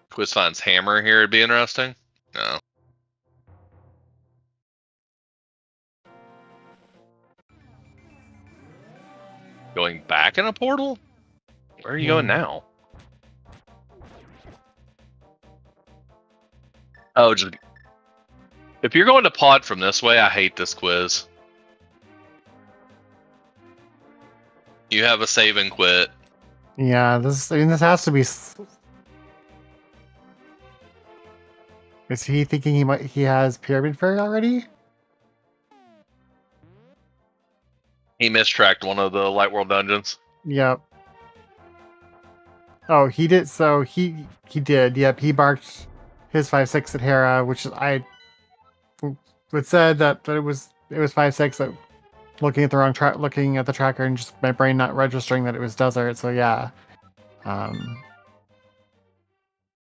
Quiz finds hammer here. It'd be interesting. No. Going back in a portal? Where are you going now? Oh, just... If you're going to pod from this way, I hate this quiz. You have a save and quit. Yeah, this has to be... Is he thinking he has Pyramid Fairy already? He mistracked one of the Light World dungeons. Yep. Oh, he did. So he did. Yep, he marked his 5-6 at Hera, which I would said that it was 5-6. Looking at the wrong track, looking at the tracker, and just my brain not registering that it was desert. So yeah,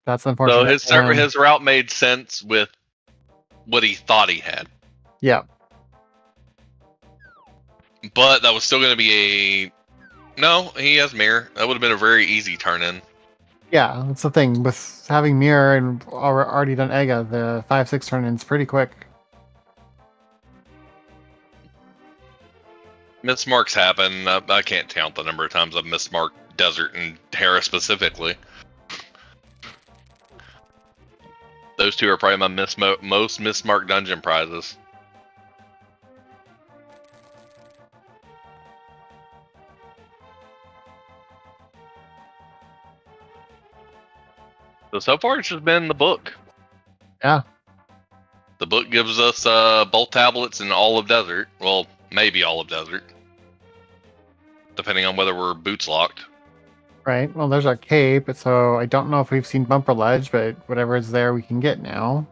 that's unfortunate. So his route made sense with what he thought he had. Yeah. But that was still going to be a... No, he has mirror. That would have been a very easy turn in. Yeah, that's the thing. With having mirror and already done Ega, the 5-6 turn in's pretty quick. Mismarks happen. I can't count the number of times I've mismarked Desert and Hera specifically. Those two are probably my most mismarked dungeon prizes. So far, it's just been the book. Yeah. The book gives us both tablets and all of Desert. Well, maybe all of Desert. Depending on whether we're boots locked. Right. Well, there's our cape, so I don't know if we've seen Bumper Ledge, but whatever is there we can get now.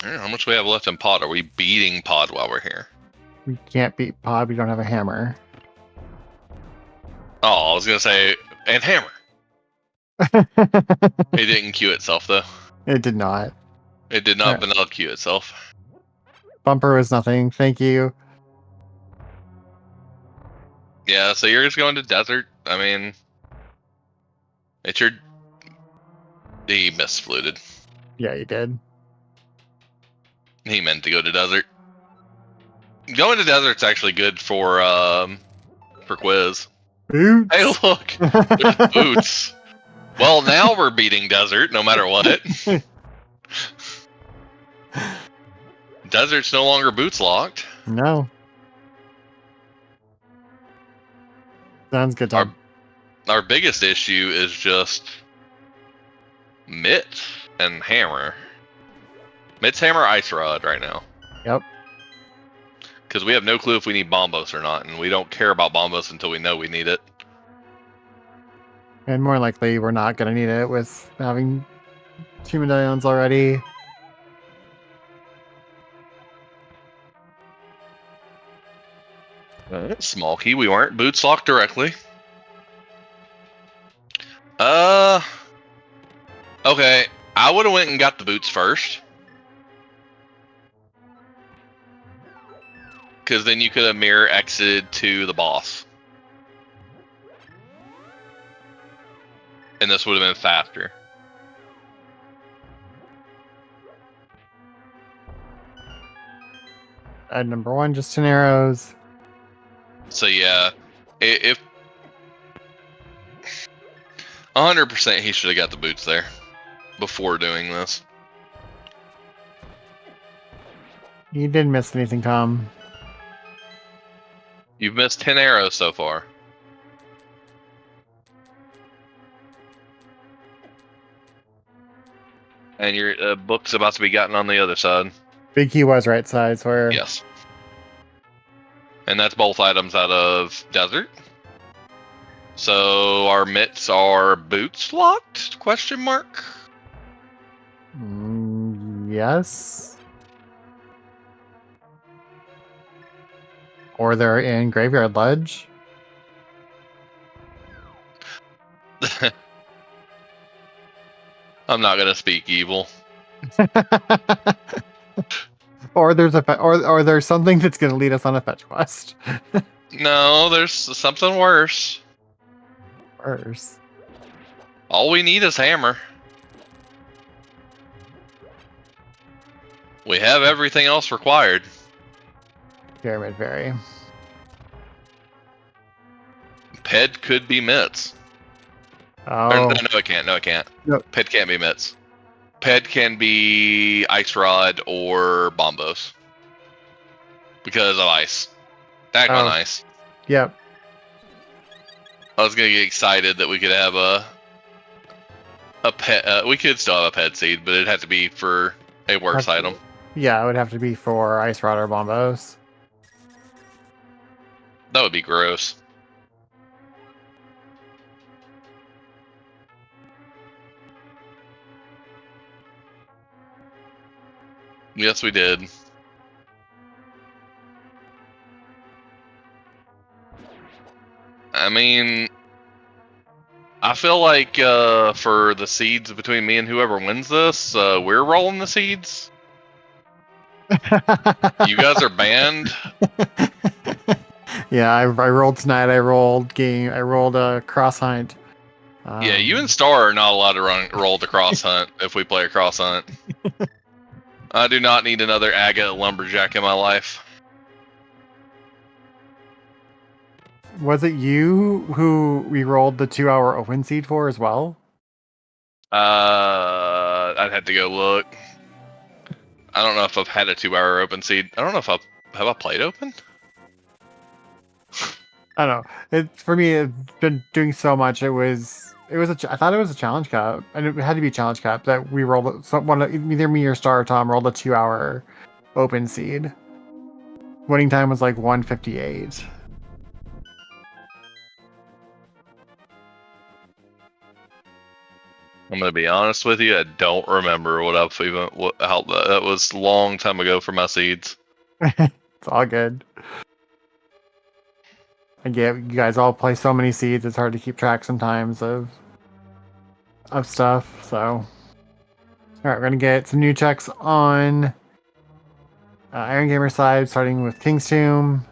How much we have left in pod? Are we beating pod while we're here? We can't beat pod, we don't have a hammer. Oh, I was going to say, and hammer. It didn't queue itself, though. It did not. It did not vanilla queue itself. Bumper was nothing. Thank you. Yeah, so you're just going to Desert. I mean, it's your... He misfluted. Yeah, you did. He meant to go to Desert. Going to Desert's actually good for quiz. Boots. Hey, look! There's boots. Well, now we're beating Desert, no matter what. Desert's no longer boots locked. No. Sounds good, Tom. Our biggest issue is just Mitt and Hammer. Mitt's Hammer, Ice Rod right now. Yep. Because we have no clue if we need Bombos or not, and we don't care about Bombos until we know we need it. And more likely, we're not going to need it with having 2 medallions already. Small key, we weren't boots locked directly. Okay, I would have went and got the boots first. Because then you could have mirror exited to the boss. And this would have been faster. At number 1, just 10 arrows. So yeah, if 100% he should have got the boots there before doing this. You didn't miss anything, Tom. You've missed 10 arrows so far. And your book's about to be gotten on the other side. Big key was right side, so Yes. And that's both items out of desert. So our mitts are boots locked? Question mark. Yes. Or they're in Graveyard Ledge. I'm not gonna speak evil. Or there's something that's going to lead us on a fetch quest. No, there's something worse. Worse. All we need is hammer. We have everything else required. Pyramid Fairy. Ped could be mitts. Oh. No, it can't. No, it can't. Nope. Ped can't be mitts. Ped can be ice rod or bombos. Because of ice. Daggone ice. Yep. I was gonna get excited that we could have a pet. We could still have a pet seed, but it'd have to be for a worse item. Yeah, it would have to be for ice rod or bombos. That would be gross. Yes, we did. I mean, I feel like for the seeds between me and whoever wins this, we're rolling the seeds. You guys are banned. Yeah, I rolled tonight. I rolled a cross hunt. Yeah, you and Star are not allowed to roll the cross hunt if we play a cross hunt. I do not need another agate lumberjack in my life. Was it you who we rolled the 2-hour open seed for as well? I'd have to go look. I don't know if I've had a 2-hour open seed. I don't know if have I played open? I don't know. For me, it's been doing so much. I thought it was a challenge cup, and it had to be a challenge cup that we rolled. Either me or Star or Tom rolled a 2-hour open seed. Winning time was like 1:58. I'm gonna be honest with you. I don't remember how that was a long time ago for my seeds. It's all good. I get you guys all play so many seeds. It's hard to keep track sometimes of stuff. So, all right, we're gonna get some new checks on Iron Gamer side, starting with King's Tomb.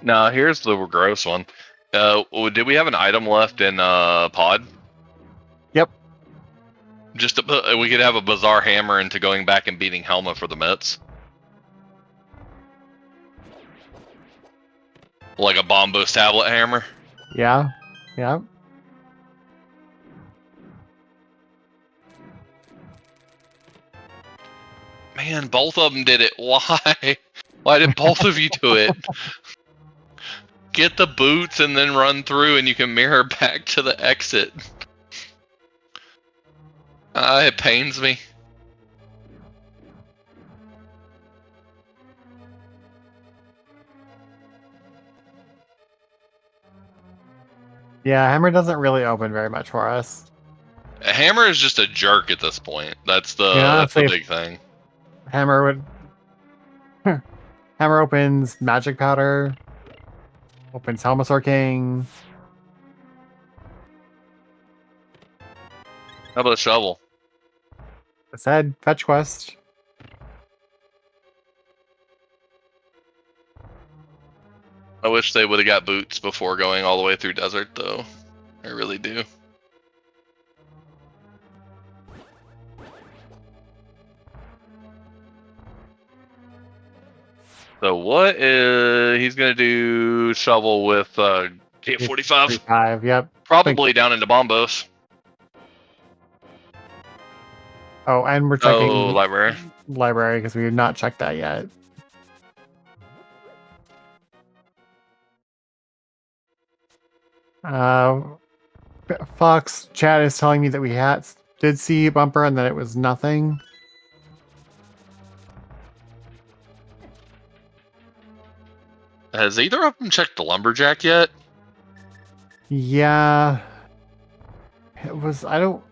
Now here's the gross one. Did we have an item left in pod? Yep. Just we could have a bizarre hammer into going back and beating Helma for the mitts. Like a Bombos tablet hammer. Yeah. Yeah. Man, both of them did it. Why? Why did both of you do it? Get the boots and then run through and you can mirror back to the exit. It pains me. Yeah, hammer doesn't really open very much for us. A hammer is just a jerk at this point. That's the big thing. Hammer opens magic powder. Opens Helmasaur King. How about a shovel? I said fetch quest. I wish they would have got boots before going all the way through desert, though. I really do. So what is he's gonna do? Shovel with K45. 45, yep. Probably down into Bombos. Oh, and we're checking library because we have not checked that yet. Fox chat is telling me that we did see Bumper and that it was nothing. Has either of them checked the lumberjack yet? Yeah, it was. I don't.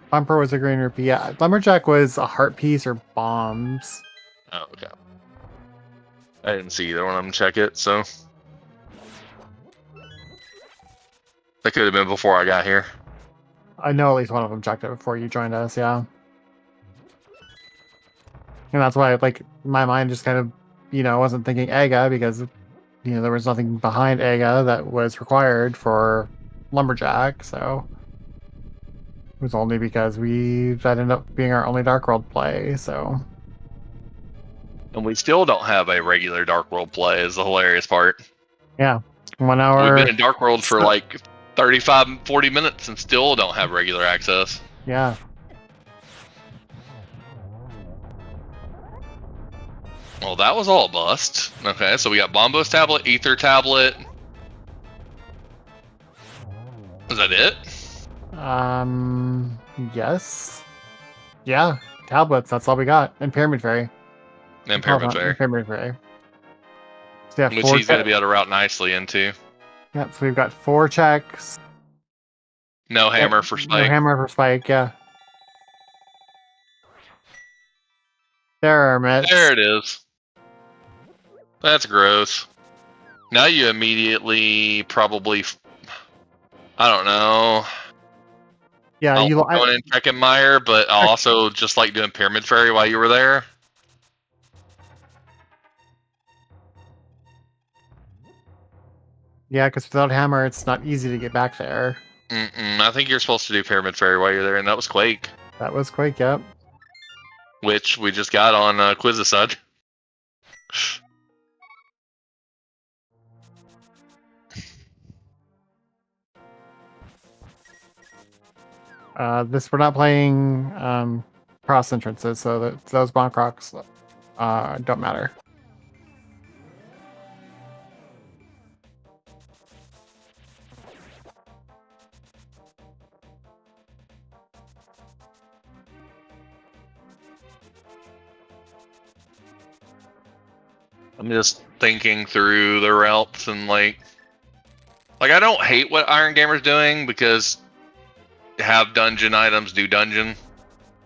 Bumper was a green rupee. Yeah, lumberjack was a heart piece or bombs. Oh, okay. I didn't see either one of them check it, so that could have been before I got here. I know at least one of them checked it before you joined us. Yeah, and that's why, like, my mind just kind of, wasn't thinking Aga because, there was nothing behind Aga that was required for lumberjack. So it was only because that ended up being our only Dark World play. So. And we still don't have a regular Dark World play, is the hilarious part. Yeah. 1 hour. We've been in Dark World for like 35, 40 minutes and still don't have regular access. Yeah. Well, that was all a bust. Okay, so we got Bombo's tablet, Ether tablet. Is that it? Yes. Yeah. Tablets, that's all we got. And Pyramid Fairy. And Pyramid Fairy. Pyramid Fairy. So which he's going to be able to route nicely into. Yep, so we've got 4 checks. No hammer for Spike. No hammer for Spike, yeah. There are mitts. There it is. That's gross. Now you immediately probably, I don't know. Yeah, I'll go in and check in Meyer, but I also just like doing Pyramid Fairy while you were there. Yeah, because without hammer, it's not easy to get back there. I think you're supposed to do Pyramid Fairy while you're there, and that was Quake. That was Quake, yep. Which we just got on Quizbowl. We're not playing cross entrances, so those bonk rocks don't matter. I'm just thinking through the routes and like I don't hate what Iron Gamer's doing because have dungeon items do dungeon.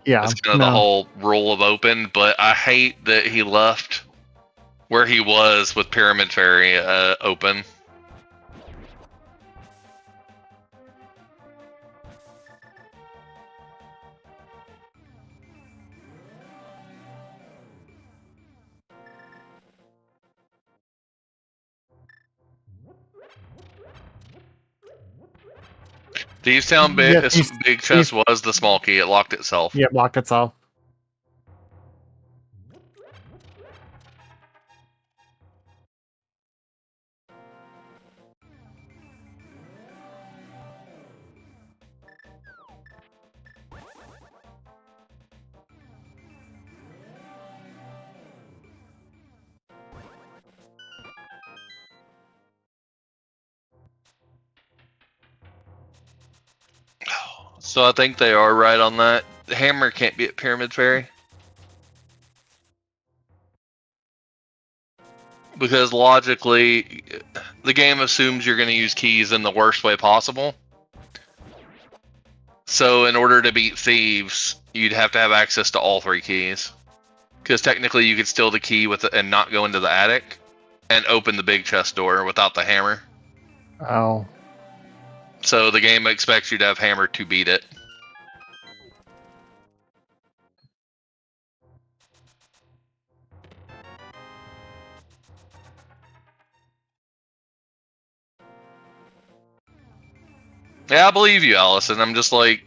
Yeah, that's kind of the whole rule of open. But I hate that he left where he was with Pyramid Fairy open. Do you sound big? Yeah, big chest was the small key. It locked itself. Yeah, it locked itself. So I think they are right on that. The hammer can't be at Pyramid Fairy. Because logically, the game assumes you're going to use keys in the worst way possible. So in order to beat thieves, you'd have to have access to all 3 keys. Because technically you could steal the key and not go into the attic and open the big chest door without the hammer. Oh. So the game expects you to have hammer to beat it. Yeah, I believe you, Allison. I'm just like,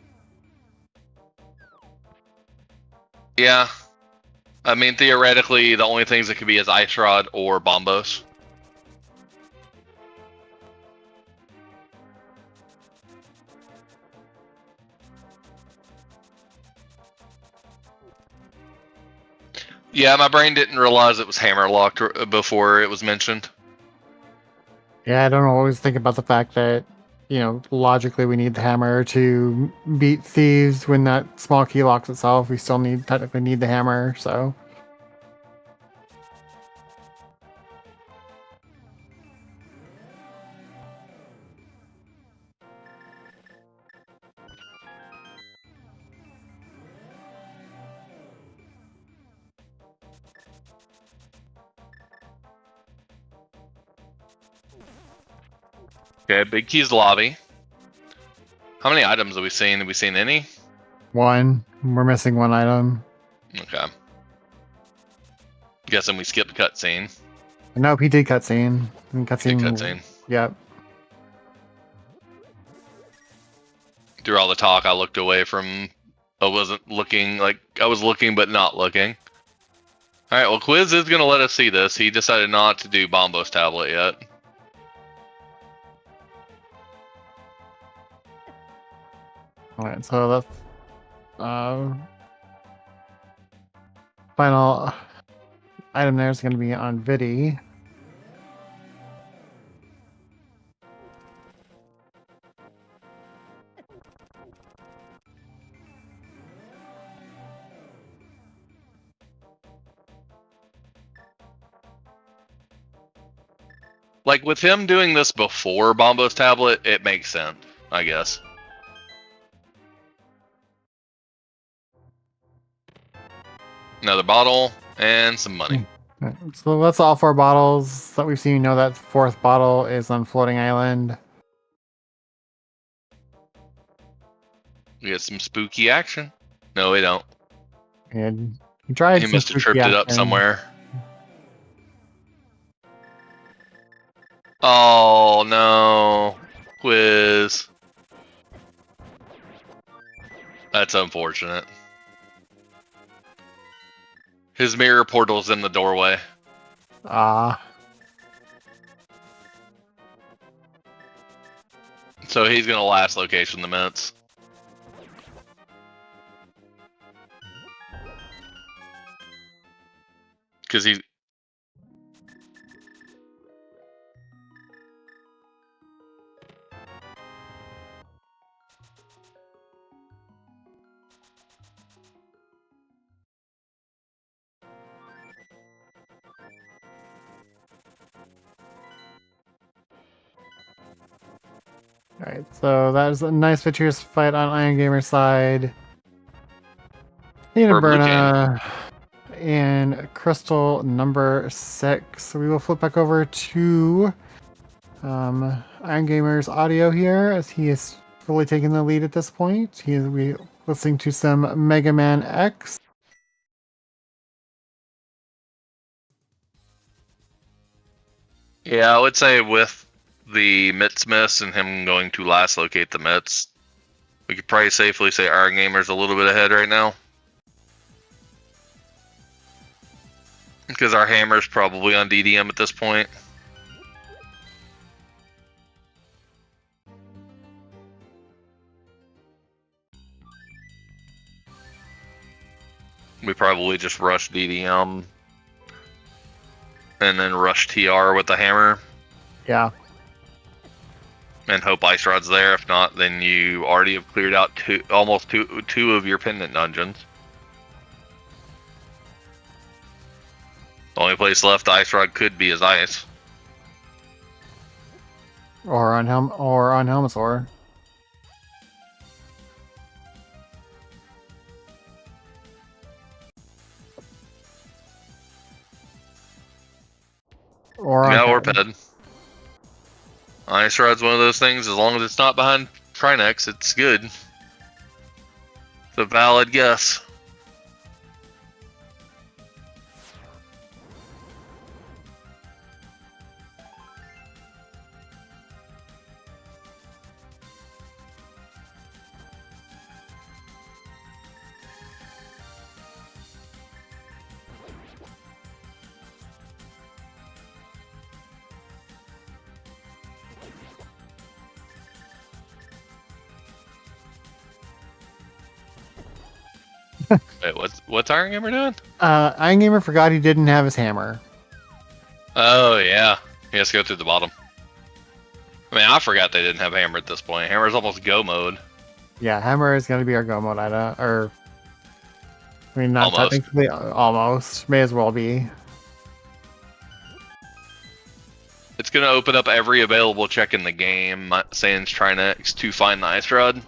yeah, I mean, theoretically, the only things that could be is Ice Rod or Bombos. Yeah, my brain didn't realize it was hammer locked before it was mentioned. Yeah, I don't always think about the fact that, logically we need the hammer to beat thieves. When that small key locks itself, we still technically need the hammer, so. Okay, Big Key's lobby. How many items have we seen? Have we seen any? One. We're missing one item. Okay. Guessing we skipped cutscene. Nope, he did cutscene. Cutscene. Yep. Through all the talk, I looked away from. I wasn't looking, like I was looking but not looking. All right, well, Quiz is gonna let us see this. He decided not to do Bombo's tablet yet. All right, so the final item there is going to be on Vidi. Like with him doing this before Bombo's tablet, it makes sense, I guess. Another bottle and some money. Right, so that's all 4 bottles that we've seen. You know that 4th bottle is on Floating Island. We get some spooky action. No, we don't. And he tried. He must have tripped it up somewhere. Oh no, Quiz. That's unfortunate. His mirror portal's in the doorway. Ah. So he's gonna last location the minutes. Because he. Alright, so that is a nice victorious fight on Iron Gamer's side. Berna and Crystal number 6. So we will flip back over to Iron Gamer's audio here, as he is fully taking the lead at this point. We listening to some Mega Man X. Yeah, I would say with the Mitts miss and him going to last locate the Mitts, we could probably safely say Iron Gamer's a little bit ahead right now. Because our hammer's probably on DDM at this point. We probably just rush DDM and then rush TR with the hammer. Yeah. And hope Ice Rod's there. If not, then you already have cleared out almost two of your pendant dungeons. The only place left Ice Rod could be is Ice. Or on Helmasaur. Or Ped. Ice Rod's one of those things, as long as it's not behind Trinex, it's good. It's a valid guess. Wait, what's Iron Gamer doing? Iron Gamer forgot he didn't have his hammer. Oh yeah, he has to go through the bottom. I mean, I forgot they didn't have hammer at this point. Hammer's almost go mode. Yeah, hammer is going to be our go mode item, or I mean, not Almost. technically, almost. May as well be. It's gonna open up every available check in the game. Sans trying to find the ice rod.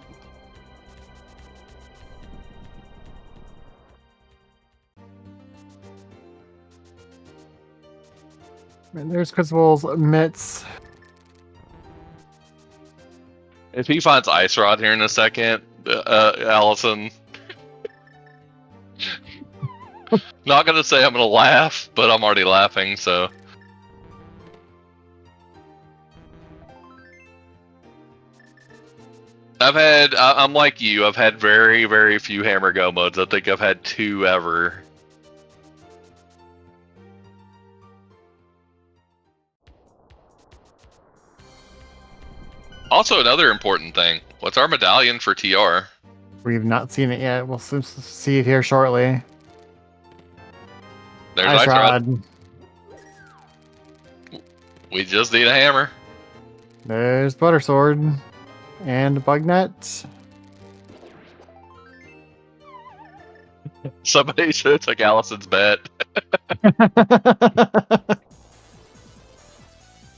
And there's Quizbowl's mitts. If he finds ice rod here in a second, Allison. Not gonna say I'm gonna laugh, but I'm already laughing. So. I'm like you, I've had very, very few hammer go modes. I think I've had 2 ever. Also, another important thing. What's our medallion for TR? We've not seen it yet. We'll see it here shortly. There's ice rod. We just need a hammer. There's butter sword. And bug net. Somebody should have took Allison's bet.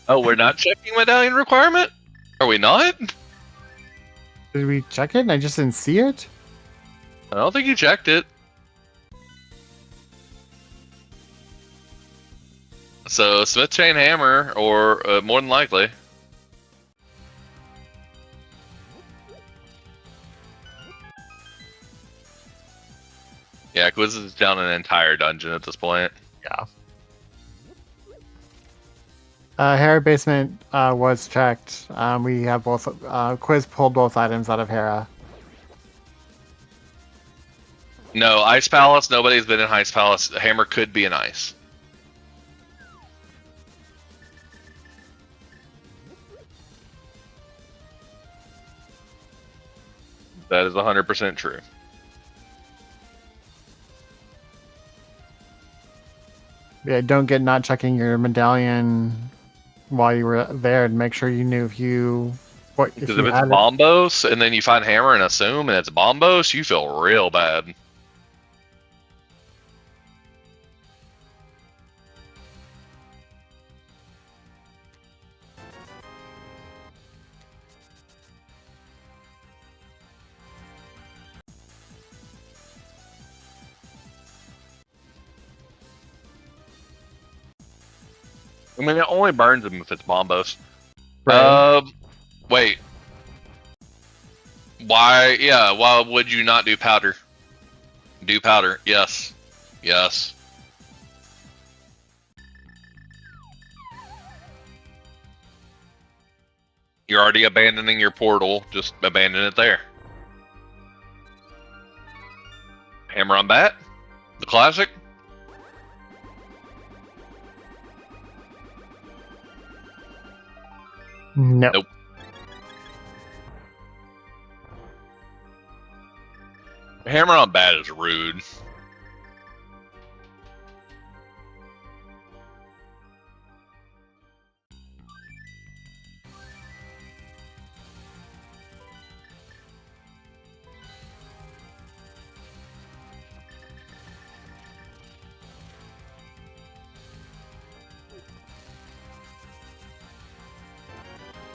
Oh, we're not checking medallion requirement? Are we not? Did we check it? I just didn't see it. I don't think you checked it. So, Smith Chain Hammer, or more than likely. Yeah, Quiz is down an entire dungeon at this point. Yeah. Hera basement was checked. We have both. Quiz pulled both items out of Hera. No, Ice Palace. Nobody's been in Ice Palace. The hammer could be in ice. That is 100% true. Yeah, don't get not checking your medallion while you were there and make sure you knew if you. Because if it's Bombos and then you find hammer and assume and it's Bombos, you feel real bad. I mean, it only burns them if it's Bombos. Right. Wait. Why? Yeah, why would you not do powder? Do powder. Yes. Yes. You're already abandoning your portal. Just abandon it there. Hammer on bat? The classic? No. Nope. Hammer on bat is rude.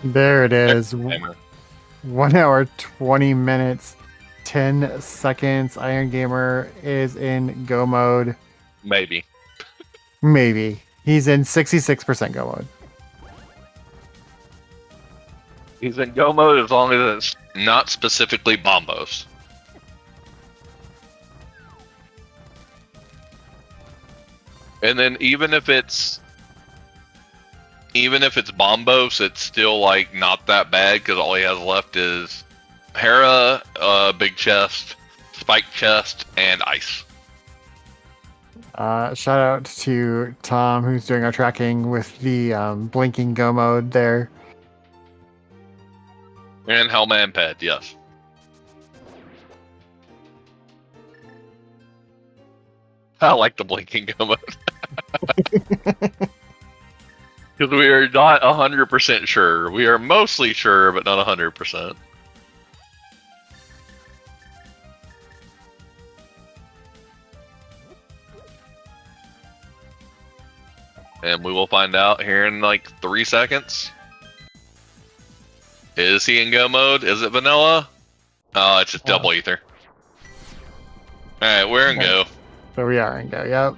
There it is. Hammer. 1 hour, 20 minutes, 10 seconds. Iron Gamer is in go mode. Maybe. Maybe. He's in 66% go mode. He's in go mode as long as it's not specifically Bombos. And then even if it's Bombos, it's still like not that bad because all he has left is Hera, big chest, spike chest, and ice. Shout out to Tom, who's doing our tracking with the blinking go mode there. And Helma and Ped, yes. I like the blinking go mode. Because we are not 100% sure. We are mostly sure, but not 100%. And we will find out here in like 3 seconds. Is he in go mode? Is it vanilla? Oh, it's just double ether. Alright, we're in go. So we are in go, yep.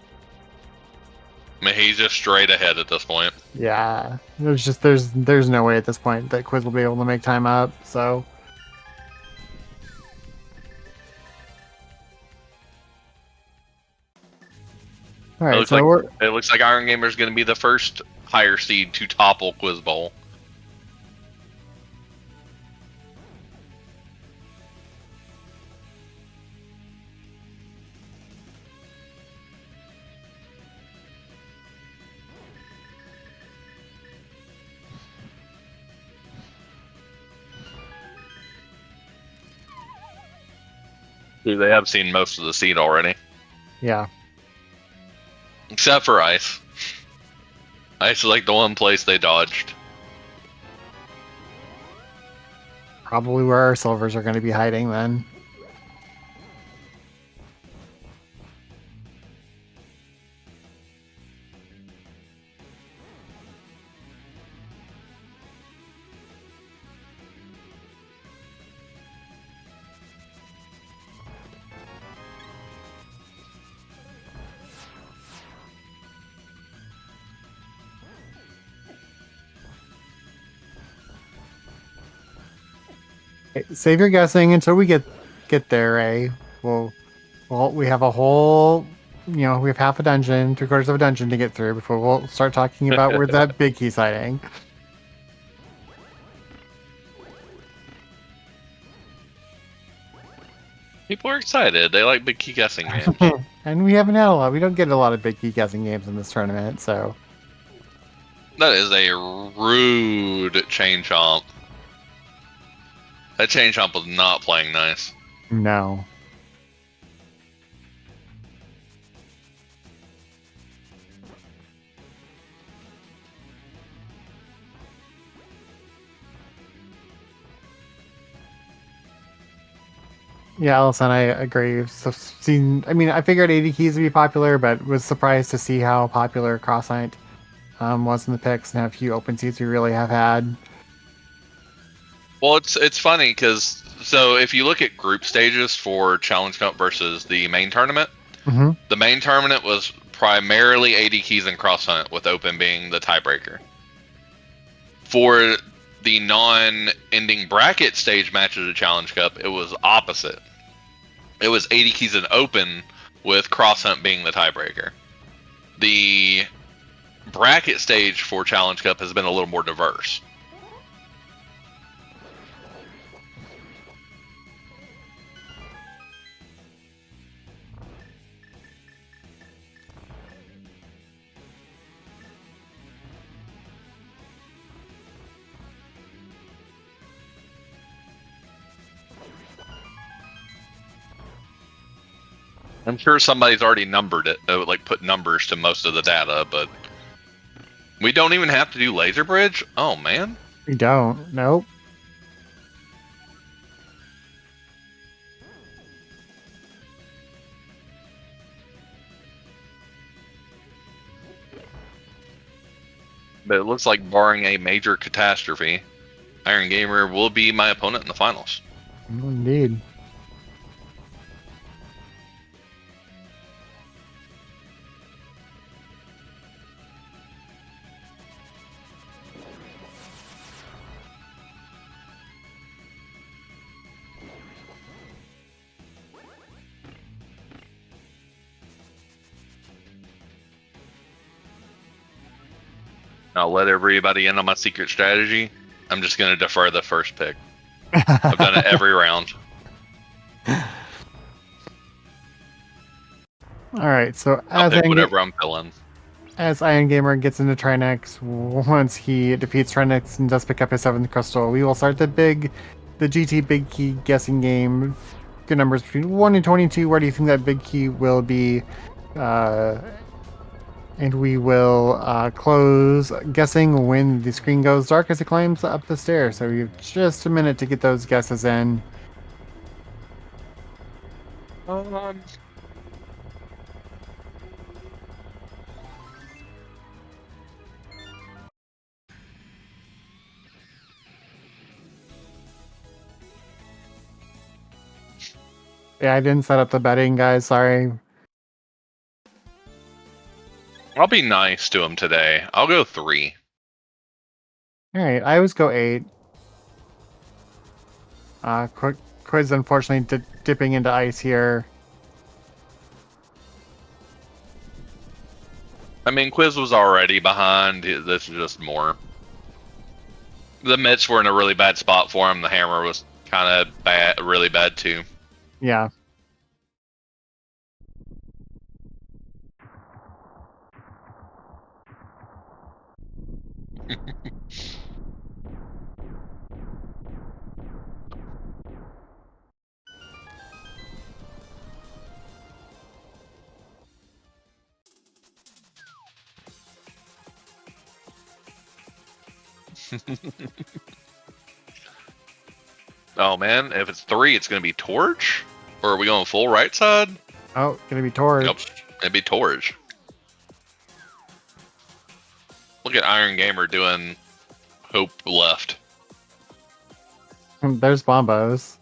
I mean, he's just straight ahead at this point. Yeah. There's no way at this point that Quiz will be able to make time up, so. Alright, so it looks like Iron Gamer is going to be the first higher seed to topple Quiz Bowl. They have seen most of the seed already. Yeah. Except for Ice. Ice is like the one place they dodged. Probably where our silvers are going to be hiding then. Save your guessing until we get there, Ray. Well, we have a whole, we have half a dungeon, 3/4 of a dungeon to get through before we'll start talking about where that big key's hiding. People are excited. They like big key guessing games. And we haven't had a lot. We don't get a lot of big key guessing games in this tournament, so. That is a rude chain chomp. That chain chomp was not playing nice. No. Yeah, Allison, I agree. So, I figured 80 keys would be popular, but was surprised to see how popular Cross Hunt was in the picks and how few open seats we really have had. Well, it's funny because if you look at group stages for Challenge Cup versus the main tournament, the main tournament was primarily 80 keys and Cross Hunt, with open being the tiebreaker. For the non-ending bracket stage matches of Challenge Cup, it was opposite. It was 80 keys and open, with Cross Hunt being the tiebreaker. The bracket stage for Challenge Cup has been a little more diverse. I'm sure somebody's already numbered it, like put numbers to most of the data, but we don't even have to do laser bridge? Oh, man. We don't. Nope. But it looks like, barring a major catastrophe, Iron Gamer will be my opponent in the finals. Indeed. I'll let everybody in on my secret strategy. I'm just going to defer the first pick. I've done it every round. All right, so I'll pick whatever I'm feeling. As Iron Gamer gets into Trinex, once he defeats Trinex and does pick up his 7th crystal, we will start the GT big key guessing game. Good numbers between 1 and 22. Where do you think that big key will be? And we will close guessing when the screen goes dark as it climbs up the stairs. So you have just a minute to get those guesses in. Um, Yeah, I didn't set up the betting, guys. Sorry. I'll be nice to him today. I'll go 3. All right, I always go 8. Quiz, unfortunately, dipping into ice here. I mean, Quiz was already behind. This is just more. The mitts were in a really bad spot for him. The hammer was kind of bad, really bad too. Yeah. Oh man, if it's 3, it's gonna be Torch? Or are we going full right side? Oh, gonna be Torch. Nope, it'd be Torch. Look at Iron Gamer doing Hope left. There's Bombos.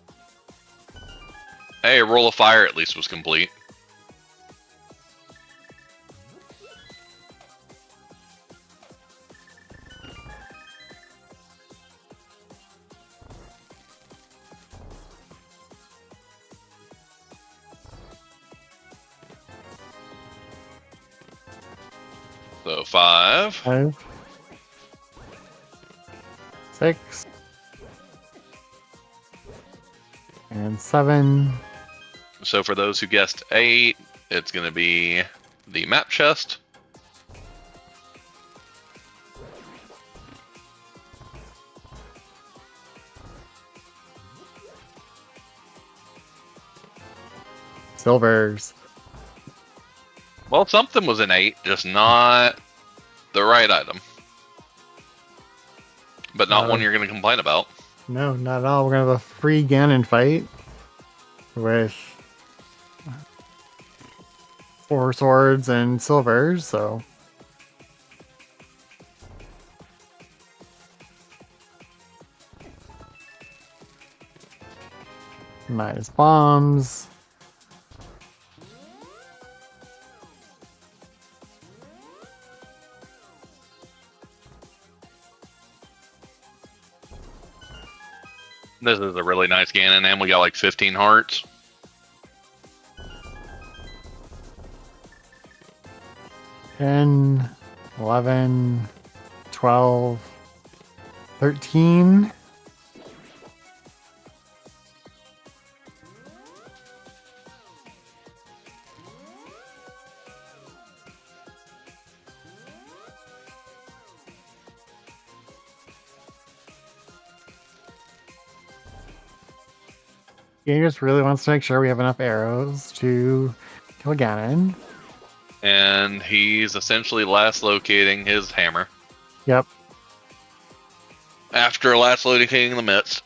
Hey, Roll of Fire at least was complete. So 5. 5. 6. And 7. So for those who guessed 8, it's going to be the map chest. Silvers. Well, something was an 8, just not the right item. But not one you're going to complain about. No, not at all. We're going to have a free Ganon fight with 4 swords and silvers, so. Minus bombs. This is a really nice Ganon, and we got like 15 hearts. Ten, 11, 12, 13. He just really wants to make sure we have enough arrows to kill Ganon. And he's essentially last locating his hammer. Yep. After last locating the mitts.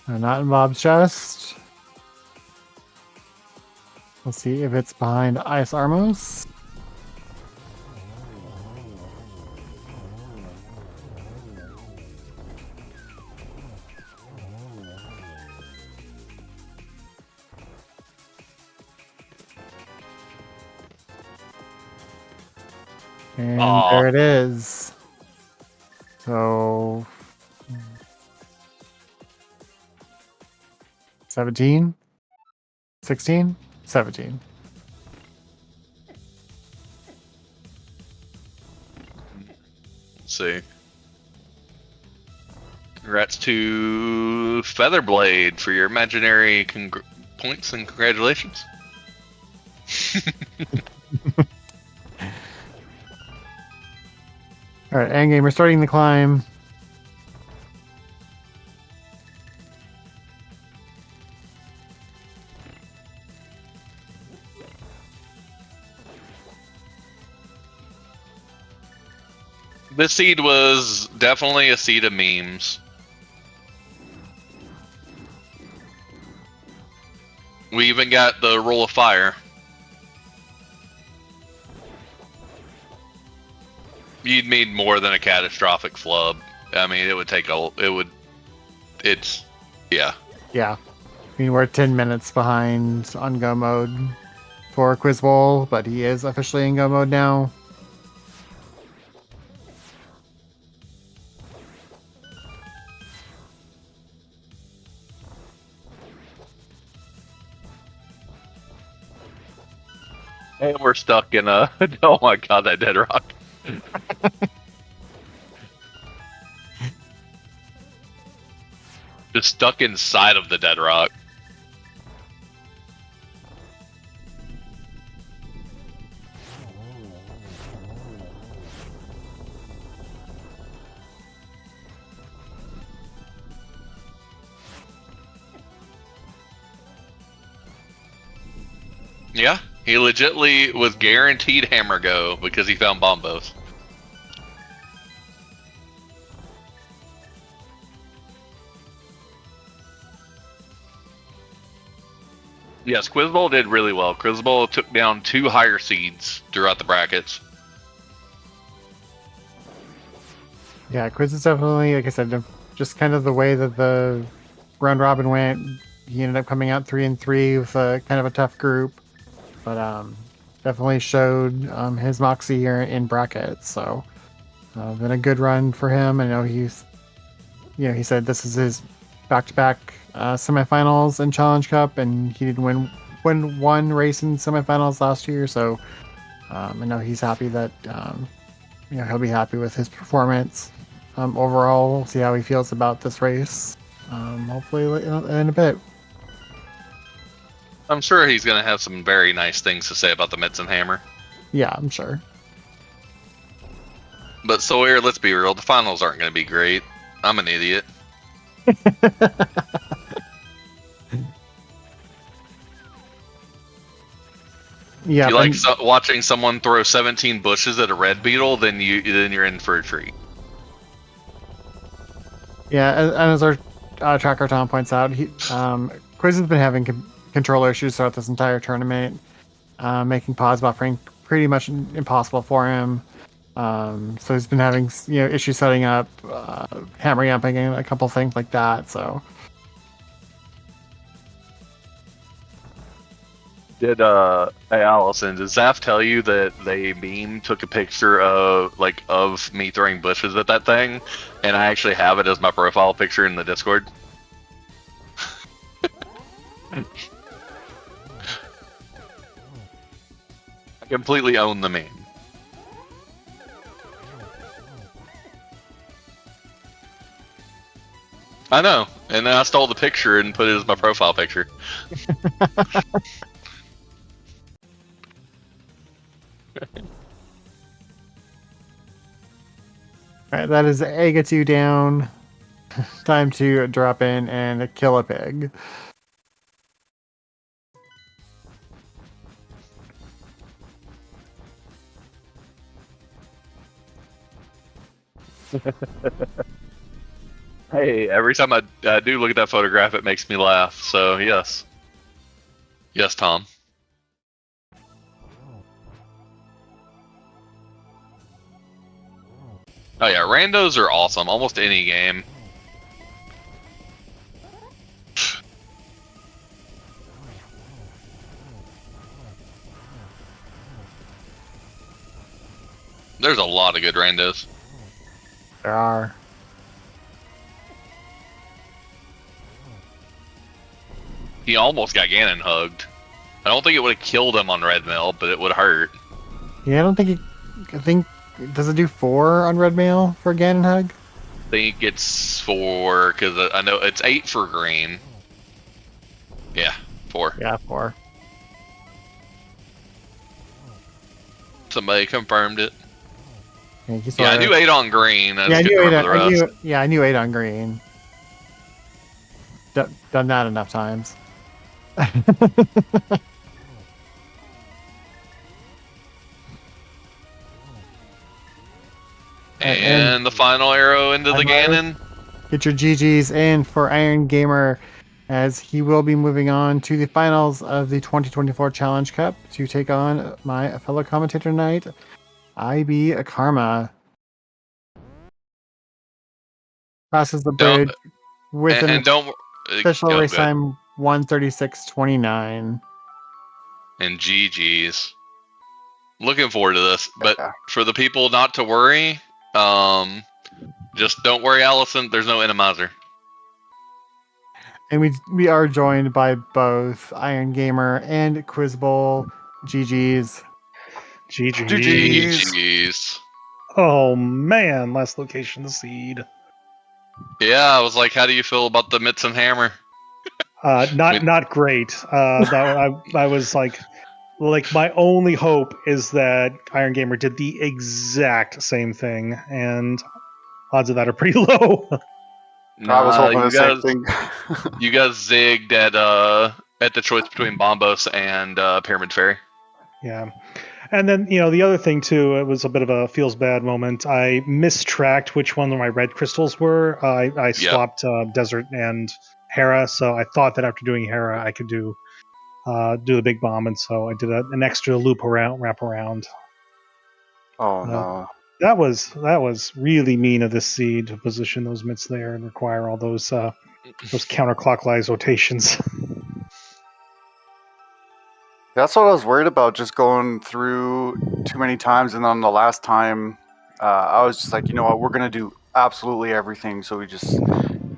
Not in Bob's chest. Let's see if it's behind Ice Armos. And there it is. So 17, 16, 17. Let's see. Congrats to Featherblade for your imaginary points and congratulations. All right, Endgame, we're starting the climb. This seed was definitely a seed of memes. We even got the roll of fire. You'd need more than a catastrophic flub. I mean, it would take yeah. Yeah. I mean, we're 10 minutes behind on go mode for Quiz Bowl, but he is officially in go mode now. And we're stuck in a. Oh my god, that dead rock. Just stuck inside of the dead rock. Yeah, he legitly was guaranteed hammer go because he found bombos. Yes, Quizbowl did really well. Quizbowl took down 2 higher seeds throughout the brackets. Yeah, Quiz is definitely, like I said, just kind of the way that the round robin went. He ended up coming out 3-3 with a kind of a tough group, but definitely showed his moxie here in brackets. So been a good run for him. I know he said this is his back-to-back semifinals in Challenge Cup, and he did win one race in semifinals last year. So I know he's happy that he'll be happy with his performance. Overall, we'll see how he feels about this race. Hopefully in a bit. I'm sure he's going to have some very nice things to say about the Mitts and Hammer. Yeah, I'm sure. But Sawyer, let's be real, the finals aren't going to be great. I'm an idiot. Yeah, if you like watching someone throw 17 bushes at a red beetle, then you're in for a treat. Yeah, and as our tracker Tom points out, Quiz has been having controller issues throughout this entire tournament, making pause buffering pretty much impossible for him. So he's been having issues setting up, hammer jumping, and a couple things like that. So. Hey Allison, did Zaf tell you that they took a picture of me throwing bushes at that thing, and I actually have it as my profile picture in the Discord? I completely own the meme. I know, and then I stole the picture and put it as my profile picture. Alright, that is Aga2 down. Time to drop in and kill a pig. Hey, every time I do look at that photograph, it makes me laugh. So, yes. Yes, Tom. Oh yeah, randos are awesome. Almost any game. There's a lot of good randos. There are. He almost got Ganon hugged. I don't think it would have killed him on Red Mill, but it would hurt. Yeah, I don't think does it do 4 on Red Mail for Ganon hug? I think it's 4, because I know it's 8 for green. Yeah, 4. Yeah, 4. Somebody confirmed it. Yeah, I knew 8 on green. I knew 8 on green. Done that enough times. And the final arrow into the Ganon. Get your GGs in for Iron Gamer, as he will be moving on to the finals of the 2024 Challenge Cup to take on my fellow commentator tonight, IB Karma. Passes the bridge with an official race time 1:36.29. And GG's. Looking forward to this, but for the people not to worry, just don't worry, Allison. There's no Enemizer. And we are joined by both Iron Gamer and quizbowl. GG's. GG's. Oh man, last location seed. Yeah, I was like, how do you feel about the mitts and hammer? Not great. I was like my only hope is that Iron Gamer did the exact same thing, and odds of that are pretty low. I was hoping the same thing. You guys zigged at the choice between Bombos and Pyramid Fairy. Yeah. And then, the other thing, too, it was a bit of a feels bad moment. I mistracked which one of my red crystals were. I swapped Desert and Hera, so I thought that after doing Hera, I could do the big bomb, and so I did an extra wrap around. Oh, no. That was really mean of this seed to position those mitts there and require all those counterclockwise rotations. That's what I was worried about, just going through too many times, and on the last time, I was just like, you know what, we're going to do absolutely everything, so we just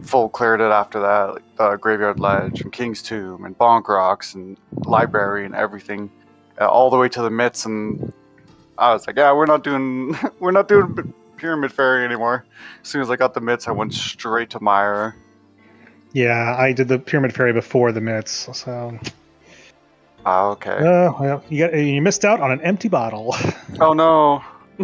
full cleared it after that, like Graveyard Ledge, and King's Tomb, and Bonk Rocks, and Library, and everything, all the way to the mitts, and I was like, yeah, we're not doing Pyramid Fairy anymore. As soon as I got the mitts, I went straight to Myra. Yeah, I did the Pyramid Fairy before the mitts, so... Okay. Well, you missed out on an empty bottle. Oh no.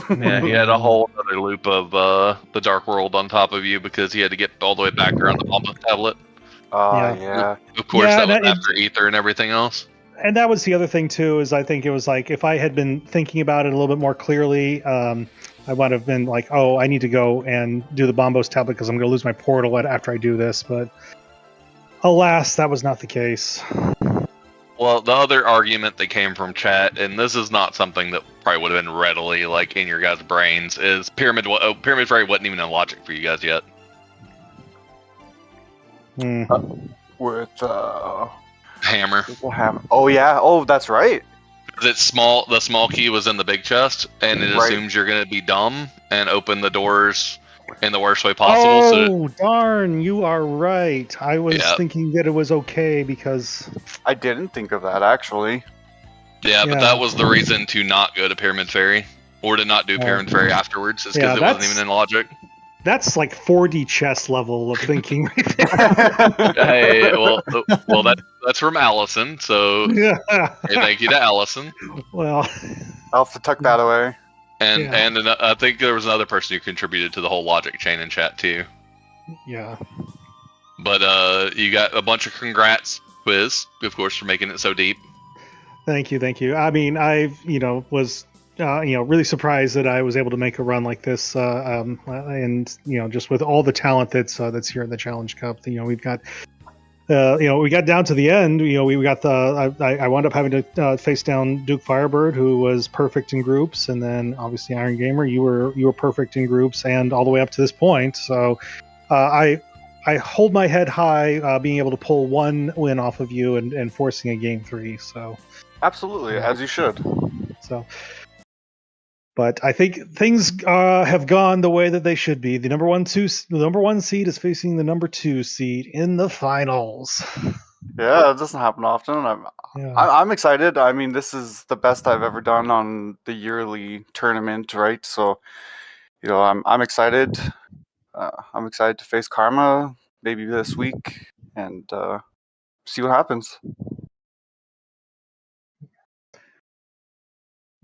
Yeah, he had a whole other loop of the Dark World on top of you because he had to get all the way back around the Bomba tablet. Yeah. Of course, that was after Ether and everything else. And that was the other thing too, is I think it was like, if I had been thinking about it a little bit more clearly, I would have been like, oh, I need to go and do the Bombos tablet because I'm going to lose my portal after I do this. But alas, that was not the case. Well, the other argument that came from chat, and this is not something that probably would have been readily like in your guys' brains, is Pyramid Fairy wasn't even in logic for you guys yet. With Hammer. Oh yeah. Oh, that's right. It's small. The small key was in the big chest, and it assumes you're going to be dumb and open the doors in the worst way possible. Oh, darn, you are right. I was thinking that it was okay because... I didn't think of that, actually. Yeah, but that was the reason to not go to Pyramid Fairy, or to not do Pyramid Fairy afterwards, is because it wasn't even in logic. That's like 4D chess level of thinking right there. Hey, well, that's from Allison, so hey, thank you to Allison. Well... I'll have to tuck that away. And I think there was another person who contributed to the whole logic chain in chat too. Yeah. But you got a bunch of congrats, Quiz, of course, for making it so deep. Thank you. I mean, I was really surprised that I was able to make a run like this, and just with all the talent that's here in the Challenge Cup. We've got. We got down to the end. We got I wound up having to face down Duke Firebird, who was perfect in groups, and then obviously Iron Gamer, you were perfect in groups, and all the way up to this point. So, I hold my head high, being able to pull one win off of you and forcing a game 3. So, absolutely, as you should. So. But I think things have gone the way that they should be. The number one seed is facing the number 2 seed in the finals. Yeah, it doesn't happen often. I'm excited. I mean, this is the best I've ever done on the yearly tournament, right? So, I'm excited. I'm excited to face Karma maybe this week and see what happens.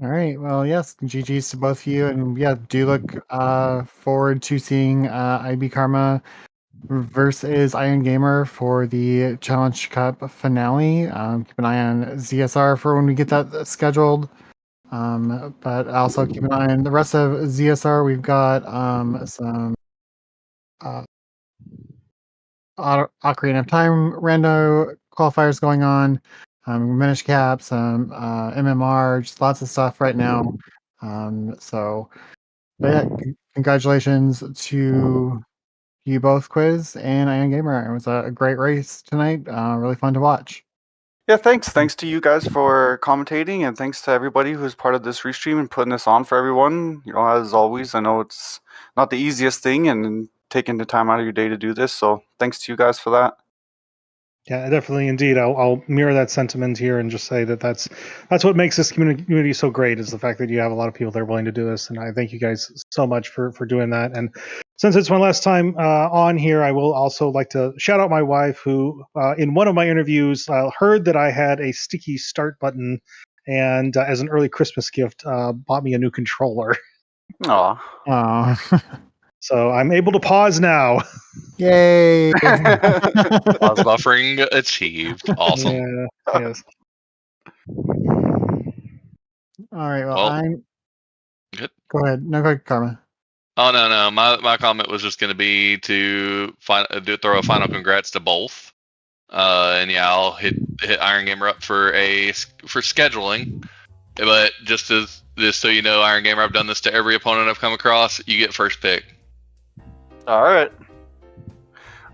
All right. Well, yes, GG's to both of you, and do look forward to seeing IB Karma versus Iron Gamer for the Challenge Cup finale. Keep an eye on ZSR for when we get that scheduled. But also keep an eye on the rest of ZSR. We've got some Ocarina of Time rando qualifiers going on, Minish Cap, some MMR, just lots of stuff right now. But yeah, congratulations to you both, Quiz and Iron Gamer. It was a great race tonight. Really fun to watch. Yeah, thanks. Thanks to you guys for commentating, and thanks to everybody who's part of this restream and putting this on for everyone. As always, I know it's not the easiest thing, and taking the time out of your day to do this. So thanks to you guys for that. Yeah, definitely, indeed. I'll mirror that sentiment here and just say that that's what makes this community so great, is the fact that you have a lot of people that are willing to do this, and I thank you guys so much for doing that. And since it's my last time on here, I will also like to shout out my wife, who in one of my interviews heard that I had a sticky start button, and as an early Christmas gift, bought me a new controller. Aw. So I'm able to pause now. Yay! Pause buffering achieved. Awesome. Yeah, yes. All right. Well, Well, good. Go ahead. No, go ahead, Karma. Oh no. My comment was just going to be to throw a final congrats to both. And yeah, I'll hit Iron Gamer up for scheduling. But just so you know, Iron Gamer, I've done this to every opponent I've come across. You get first pick. All right.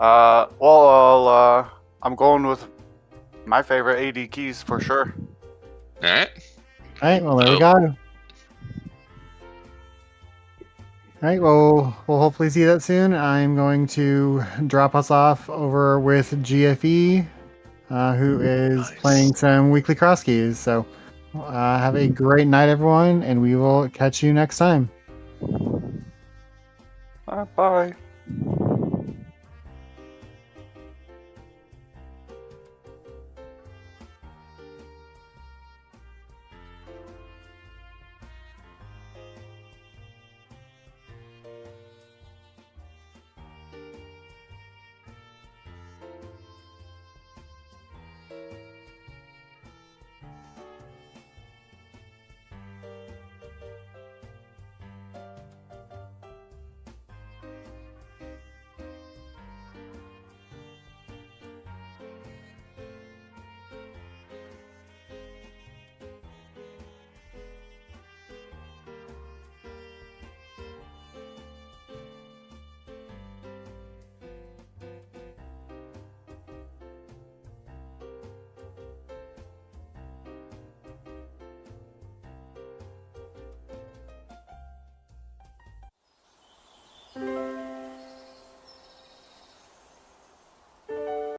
Well, I'm going with my favorite AD keys for sure. All right. All right. Well, there we go. All right. Well, we'll hopefully see that soon. I'm going to drop us off over with GFE, who is playing some weekly cross keys. So have a great night, everyone, and we will catch you next time. Bye.